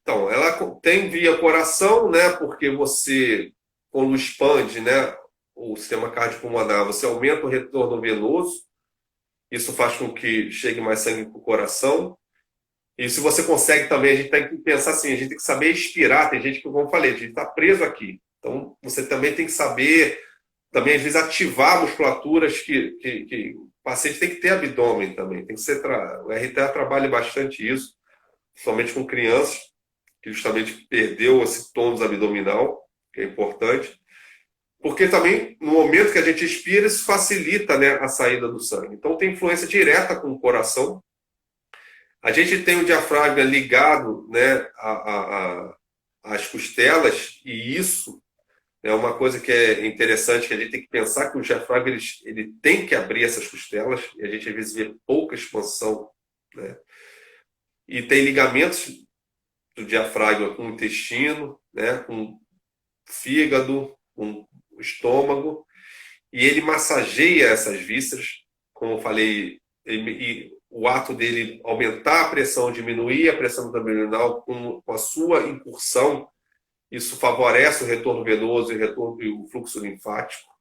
Então, ela tem via coração, né? Porque você, quando expande, né, o sistema cardiopulmonar, você aumenta o retorno venoso. Isso faz com que chegue mais sangue para o coração. E se você consegue também, a gente tem que pensar assim, a gente tem que saber expirar. Tem gente que, como eu falei, a gente está preso aqui. Então, você também tem que saber, também às vezes, ativar musculaturas que o paciente tem que ter abdômen também. Tem que ser o RTA trabalha bastante isso, somente com crianças, que justamente perdeu esse tônus abdominal, que é importante. Porque também, no momento que a gente expira, isso facilita, né, a saída do sangue. Então, tem influência direta com o coração. A gente tem o diafragma ligado, né, às costelas, e isso é uma coisa que é interessante, que a gente tem que pensar que o diafragma ele tem que abrir essas costelas, e a gente às vezes vê pouca expansão, né? E tem ligamentos do diafragma com o intestino, né, com o fígado, com o estômago, e ele massageia essas vísceras, como eu falei, o ato dele aumentar a pressão, diminuir a pressão abdominal com a sua incursão, isso favorece o retorno venoso e o fluxo linfático.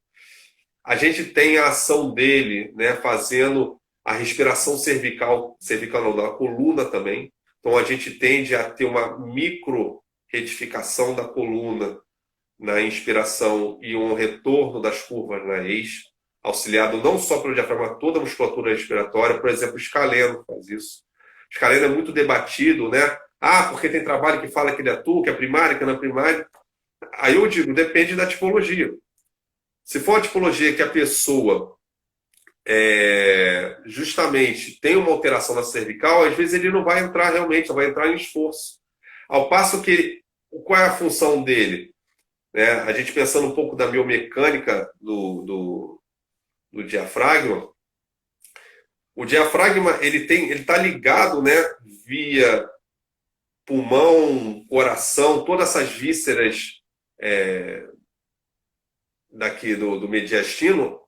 A gente tem a ação dele, né, fazendo a respiração cervical não, da coluna também. Então a gente tende a ter uma micro retificação da coluna na inspiração e um retorno das curvas na ex, auxiliado não só pelo diafragma, toda a musculatura respiratória. Por exemplo, o escaleno faz isso. O escaleno é muito debatido, né? Ah, porque tem trabalho que fala que ele atua, que é primário, que não é primário. Aí eu digo, depende da tipologia. Se for a tipologia que a pessoa justamente tem uma alteração na cervical, às vezes ele não vai entrar realmente, vai entrar em esforço. Ao passo que, qual é a função dele? Né? A gente pensando um pouco da biomecânica do diafragma, o diafragma ele está ligado, né, via pulmão, coração, todas essas vísceras daqui do mediastino,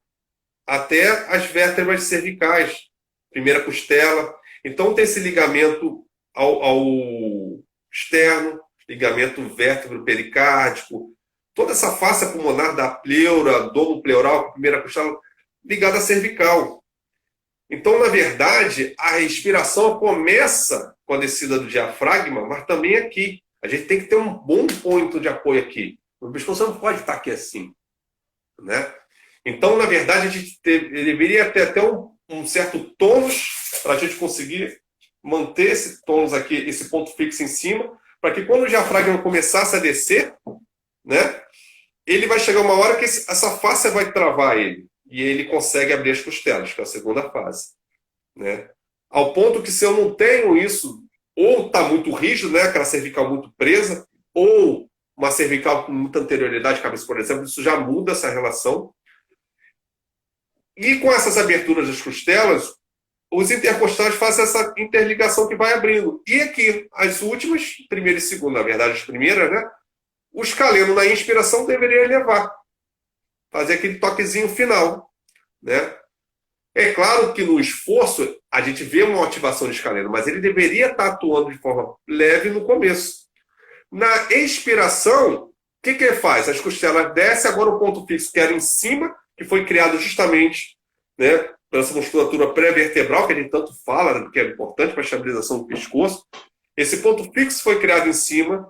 até as vértebras cervicais, primeira costela. Então tem esse ligamento ao externo, ligamento vértebro-pericárdico, toda essa face pulmonar da pleura, domo pleural, primeira costela, ligada à cervical. Então, na verdade, a respiração começa com a descida do diafragma, mas também aqui. A gente tem que ter um bom ponto de apoio aqui. O pescoço não pode estar aqui assim, né? Então, na verdade, a gente deveria ter até um certo tônus para a gente conseguir manter esse tônus aqui, esse ponto fixo em cima, para que quando o diafragma começasse a descer, né, ele vai chegar uma hora que essa face vai travar ele. E ele consegue abrir as costelas, que é a segunda fase. Né? Ao ponto que se eu não tenho isso, ou está muito rígido, né, aquela cervical muito presa, ou uma cervical com muita anterioridade, cabeça, por exemplo, isso já muda essa relação. E com essas aberturas das costelas, os intercostais fazem essa interligação que vai abrindo. E aqui, as últimas, primeira e segunda, na verdade, as primeiras, né? O escaleno na inspiração deveria elevar. Fazer aquele toquezinho final. Né? É claro que no esforço a gente vê uma ativação de escaleno, mas ele deveria estar atuando de forma leve no começo. Na expiração, o que ele faz? As costelas descem, agora o ponto fixo que era em cima, que foi criado justamente, né, pela essa musculatura pré-vertebral, que a gente tanto fala, né, que é importante para a estabilização do pescoço. Esse ponto fixo foi criado em cima,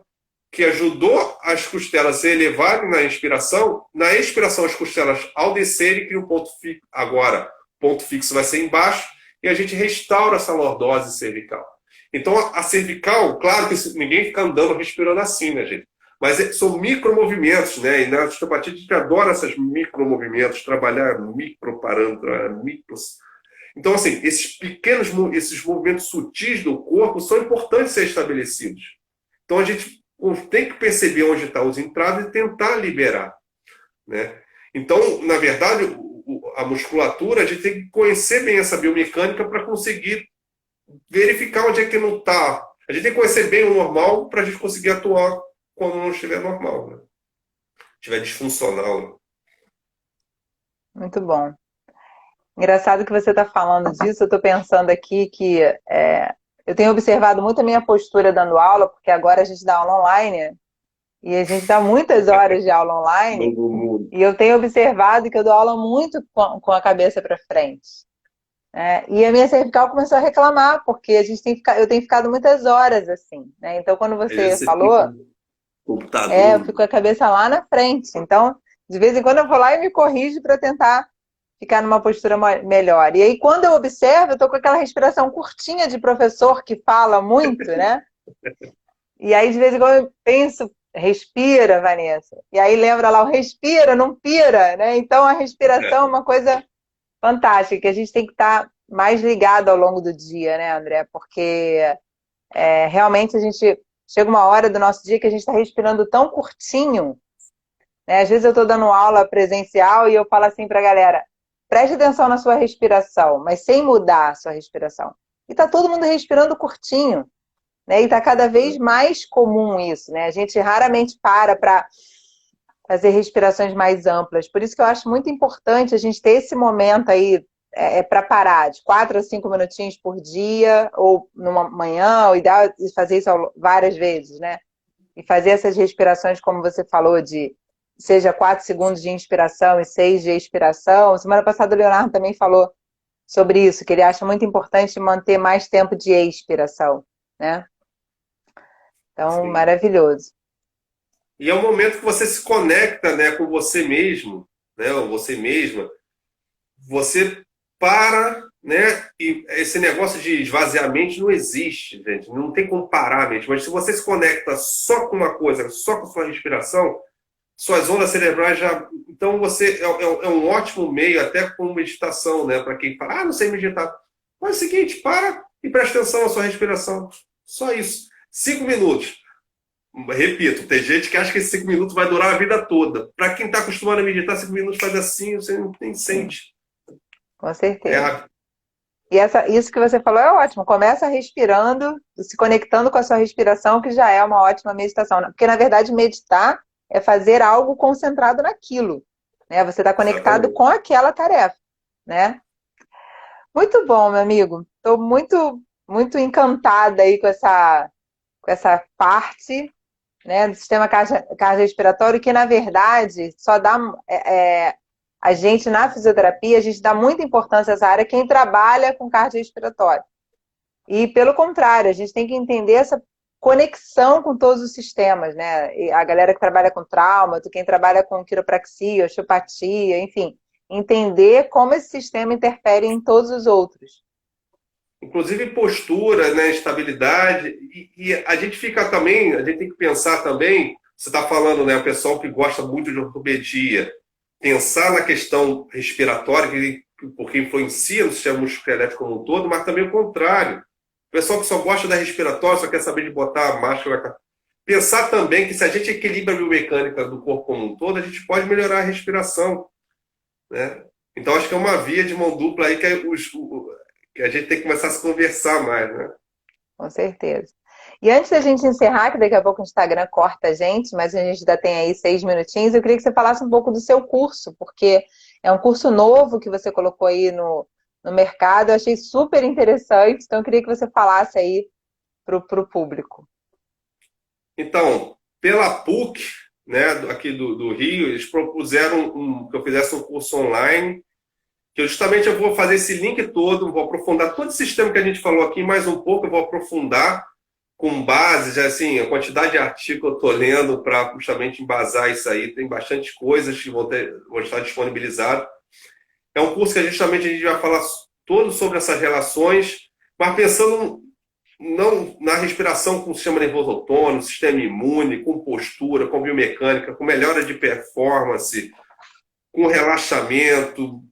que ajudou as costelas a se elevarem na inspiração. Na expiração, as costelas, ao descerem, criam um ponto fixo. Agora, o ponto fixo vai ser embaixo e a gente restaura essa lordose cervical. Então, a cervical, claro que ninguém fica andando, respirando assim, né, gente? Mas são micromovimentos, né? E na osteopatia a gente adora esses micromovimentos, trabalhar microparâmetros, micros. Então, assim, esses movimentos sutis do corpo são importantes ser estabelecidos. Então, a gente tem que perceber onde estão os entraves e tentar liberar. Né? Então, na verdade, a musculatura, a gente tem que conhecer bem essa biomecânica para conseguir verificar onde é que não está. A gente tem que conhecer bem o normal para a gente conseguir atuar quando não estiver normal, né? Estiver disfuncional. Né? Muito bom. Engraçado que você está falando disso, eu estou pensando aqui que eu tenho observado muito a minha postura dando aula, porque agora a gente dá aula online, e a gente dá muitas horas de aula online, e eu tenho observado que eu dou aula muito com a cabeça para frente. E a minha cervical começou a reclamar, porque eu tenho ficado muitas horas assim. Né? Então, quando você falou, eu fico com a cabeça lá na frente. Então, de vez em quando eu vou lá e me corrijo para tentar ficar numa postura melhor. E aí, quando eu observo, eu estou com aquela respiração curtinha de professor que fala muito, né? E aí, de vez em quando, eu penso, respira, Vanessa. E aí lembra lá, o respira, não pira, né? Então, a respiração é uma coisa fantástica, que a gente tem que estar mais ligado ao longo do dia, né, André? Porque realmente a gente chega uma hora do nosso dia que a gente está respirando tão curtinho, né? Às vezes eu estou dando aula presencial e eu falo assim para a galera, preste atenção na sua respiração, mas sem mudar a sua respiração. E está todo mundo respirando curtinho, né? E está cada vez mais comum isso, né? A gente raramente para fazer respirações mais amplas. Por isso que eu acho muito importante a gente ter esse momento aí para parar, de 4 a 5 minutinhos por dia, ou numa manhã, o ideal é fazer isso várias vezes, né? E fazer essas respirações, como você falou, seja 4 segundos de inspiração e 6 de expiração. Semana passada o Leonardo também falou sobre isso, que ele acha muito importante manter mais tempo de expiração, né? Então, Sim. maravilhoso. E é um momento que você se conecta, né, com você mesmo, né, ou você mesma. Você para, né, e esse negócio de esvaziar a mente não existe, gente. Não tem como parar a mente. Mas se você se conecta só com uma coisa, só com a sua respiração, suas ondas cerebrais já. Então você é um ótimo meio, até com meditação, né? Para quem fala, não sei meditar. Mas é o seguinte, para e presta atenção na sua respiração. Só isso. 5 minutos. Repito, tem gente que acha que esses 5 minutos vai durar a vida toda. Para quem está acostumado a meditar, 5 minutos faz assim, você nem Sim, sente. com É certeza. rápido. E isso que você falou é ótimo. Começa respirando, se conectando com a sua respiração, que já é uma ótima meditação, né? Porque, na verdade, meditar é fazer algo concentrado naquilo, né? Você está conectado Exatamente. com aquela tarefa, né? Muito bom, meu amigo. Estou muito, muito encantada aí com essa parte, né, do sistema cardiorrespiratório, que, na verdade, só dá... a gente, na fisioterapia, a gente dá muita importância a essa área quem trabalha com cardiorrespiratório. E, pelo contrário, a gente tem que entender essa conexão com todos os sistemas, né? E a galera que trabalha com trauma, quem trabalha com quiropraxia, osteopatia, enfim, entender como esse sistema interfere em todos os outros. Inclusive postura, né, estabilidade. E a gente fica também, a gente tem que pensar também, você está falando, né, o pessoal que gosta muito de ortopedia, pensar na questão respiratória, porque influencia no sistema musculoesquelético como um todo, mas também o contrário. O pessoal que só gosta da respiratória, só quer saber de botar a máscara. Pensar também que se a gente equilibra a biomecânica do corpo como um todo, a gente pode melhorar a respiração, né? Então acho que é uma via de mão dupla aí que a gente tem que começar a se conversar mais, né? Com certeza. E antes da gente encerrar, que daqui a pouco o Instagram corta a gente, mas a gente ainda tem aí 6 minutinhos, eu queria que você falasse um pouco do seu curso, porque é um curso novo que você colocou aí no mercado, eu achei super interessante, então eu queria que você falasse aí para o público. Então, pela PUC, né, aqui do Rio, eles propuseram que eu fizesse um curso online, que eu vou fazer esse link todo, vou aprofundar todo o sistema que a gente falou aqui, mais um pouco, eu vou aprofundar com base, já assim, a quantidade de artigos que eu estou lendo para justamente embasar isso aí, tem bastante coisas que vão estar disponibilizadas. É um curso que justamente a gente vai falar todo sobre essas relações, mas pensando não na respiração com o sistema nervoso autônomo, sistema imune, com postura, com biomecânica, com melhora de performance, com relaxamento,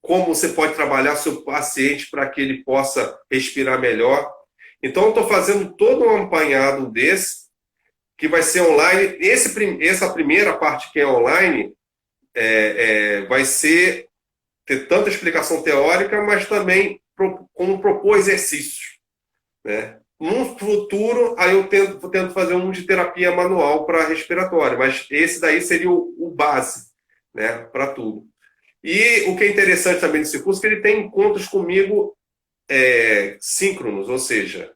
como você pode trabalhar seu paciente para que ele possa respirar melhor. Então, eu estou fazendo todo um apanhado desse, que vai ser online. Essa primeira parte que é online vai ter tanta explicação teórica, mas também como propor exercícios, né? No futuro, aí eu tento fazer um de terapia manual para respiratória, mas esse daí seria o base, né, para tudo. E o que é interessante também desse curso é que ele tem encontros comigo síncronos, ou seja,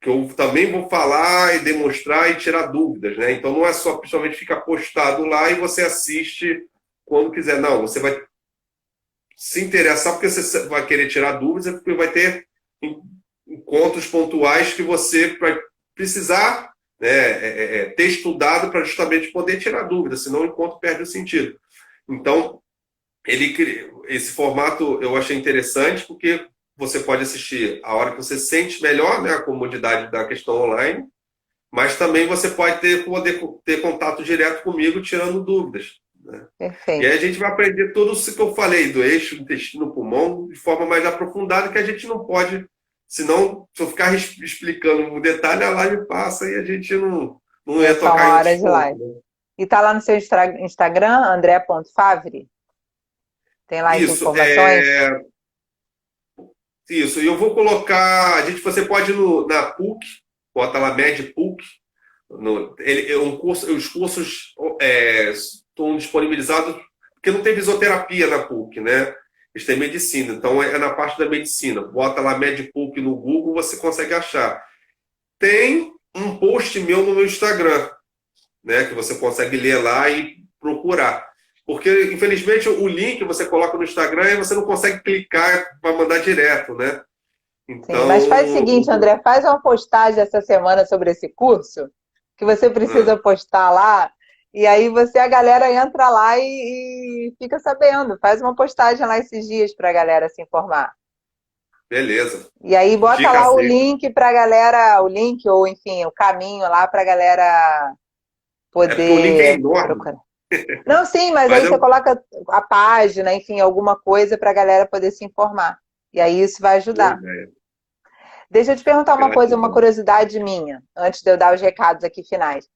que eu também vou falar e demonstrar e tirar dúvidas, né? Então não é só principalmente ficar postado lá e você assiste quando quiser, não. Você vai se interessar porque você vai querer tirar dúvidas, porque vai ter encontros pontuais que você vai precisar, né, ter estudado para justamente poder tirar dúvidas, senão o encontro perde o sentido. Então, esse formato eu achei interessante porque você pode assistir a hora que você sente melhor, né, a comodidade da questão online, mas também você pode poder ter contato direto comigo tirando dúvidas, né? E aí a Perfeito. gente vai aprender tudo isso que eu falei, do eixo, intestino-pulmão, de forma mais aprofundada, que a gente não pode, senão, se eu ficar explicando um detalhe, a live passa e a gente não É ia só tocar uma em outros hora de pontos, live. né? E tá lá no seu Instagram, andré.favre? Tem lá as Isso, informações? isso. E eu vou colocar, você pode ir na PUC, bota lá Med PUC, é um curso, os cursos estão disponibilizados, porque não tem fisioterapia na PUC, né? Eles têm medicina, então é na parte da medicina. Bota lá MedPUC no Google, você consegue achar. Tem um post meu no meu Instagram, né? Que você consegue ler lá e procurar. Porque, infelizmente, o link você coloca no Instagram e você não consegue clicar para mandar direto, né? Sim, mas faz o Então, seguinte, André, faz uma postagem essa semana sobre esse curso, que você precisa ah, postar lá, e aí a galera entra lá e fica sabendo. Faz uma postagem lá esses dias para a galera se informar. beleza. E aí bota Dica lá o aceita. link para a galera, o link ou enfim, o caminho lá para a galera É porque o link é poder enorme, procurar. Não, sim, mas mas aí você eu. coloca a página, enfim, alguma coisa para a galera poder se informar. E aí isso vai Boa ajudar. ideia. Deixa eu te perguntar uma coisa, uma Gratidão. curiosidade minha, antes de eu dar os recados aqui finais.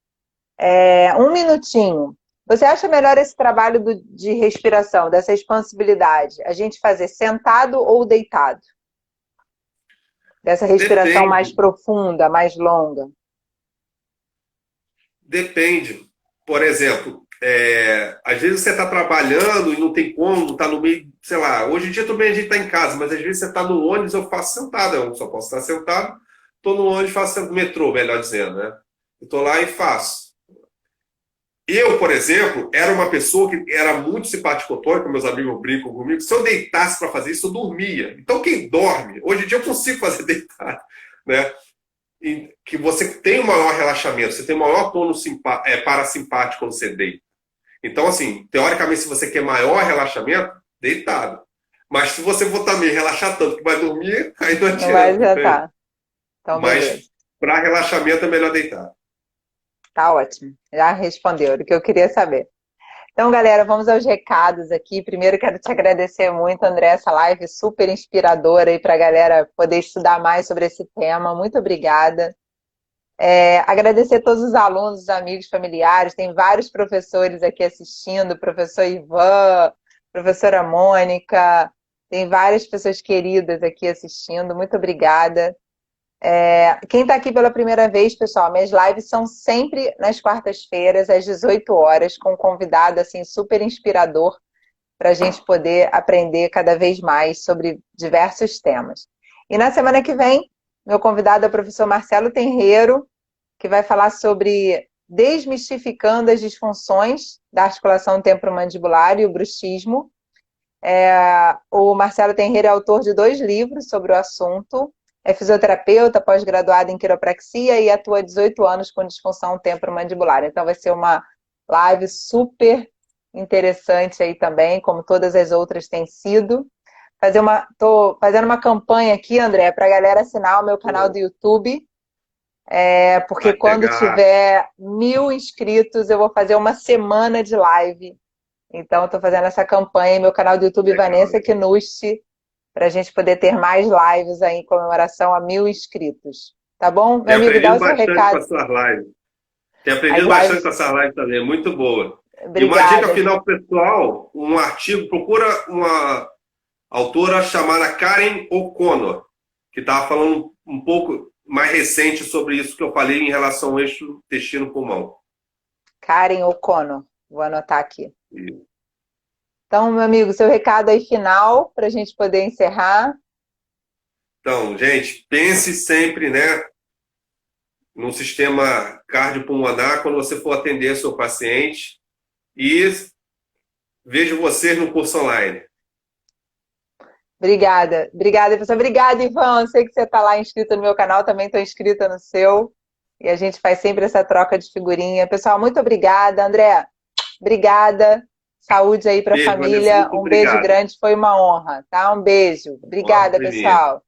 Um minutinho. Você acha melhor esse trabalho de respiração, dessa expansibilidade, a gente fazer sentado ou deitado? Dessa respiração mais Depende. profunda, mais longa? Depende. Por exemplo, às vezes você está trabalhando e não tem como, está no meio, sei lá, hoje em dia também a gente está em casa, mas às vezes você está no ônibus, eu faço sentado, eu só posso estar sentado, estou no ônibus, faço no metrô, melhor dizendo, né? Estou lá e faço. Eu, por exemplo, era uma pessoa que era muito simpático-tônica, meus amigos brincam comigo, se eu deitasse para fazer isso, eu dormia. Então, quem dorme, hoje em dia eu consigo fazer deitado, né? Que você tem um maior relaxamento, você tem um maior tono parasimpático quando você deita. Então, assim, teoricamente, se você quer maior relaxamento, deitado. Mas se você for também relaxar tanto que vai dormir, aí não Não vai adianta, entende? adiantar. Então, beleza. Mas para relaxamento é melhor deitar. Tá ótimo. Já respondeu o que eu queria saber. Então, galera, vamos aos recados aqui. Primeiro, quero te agradecer muito, André, essa live super inspiradora aí para a galera poder estudar mais sobre esse tema. Muito obrigada. Agradecer a todos os alunos, os amigos, familiares. Tem vários professores aqui assistindo, professor Ivan, professora Mônica, tem várias pessoas queridas aqui assistindo. Muito obrigada. Quem está aqui pela primeira vez, pessoal, minhas lives são sempre nas quartas-feiras, às 18 horas, com um convidado assim, super inspirador para a gente poder aprender cada vez mais sobre diversos temas. E na semana que vem, meu convidado é o professor Marcelo Tenreiro, que vai falar sobre desmistificando as disfunções da articulação temporomandibular e o bruxismo. O Marcelo Tenreiro é autor de 2 livros sobre o assunto, é fisioterapeuta, pós-graduado em quiropraxia e atua há 18 anos com disfunção temporomandibular. Então vai ser uma live super interessante aí também, como todas as outras têm sido. Tô fazendo uma campanha aqui, André, para a galera assinar o meu canal do Pô, YouTube, porque vai quando pegar. tiver 1.000 inscritos, eu vou fazer uma semana de live. Então, estou fazendo essa campanha em meu canal do YouTube, Legal. Vanessa Knusti, para a gente poder ter mais lives aí em comemoração a 1.000 inscritos. Tá bom? Meu Tenho amigo, dá aprendido o seu bastante com recado. as suas lives. Tenho As aprendido bastante com lives. essa live também, muito boa. E uma dica Obrigada. final pessoal, um artigo, procura uma autora chamada Karen O'Connor, que estava falando um pouco mais recente sobre isso que eu falei em relação ao eixo intestino-pulmão. Karen O'Connor. Vou anotar aqui. Então, meu amigo, seu recado aí final, para a gente poder encerrar. Então, gente, pense sempre, né, no sistema cardiopulmonar quando você for atender seu paciente e vejo vocês no curso online. Obrigada. Obrigada, pessoal. Obrigada, Ivan. Eu sei que você está lá inscrito no meu canal, também estou inscrita no seu. E a gente faz sempre essa troca de figurinha. Pessoal, muito obrigada. André, obrigada. Saúde aí para a Beijo, Vanessa, família. muito Um beijo obrigado. grande, foi uma honra, tá? Um beijo. Honra Obrigada, foi minha. pessoal.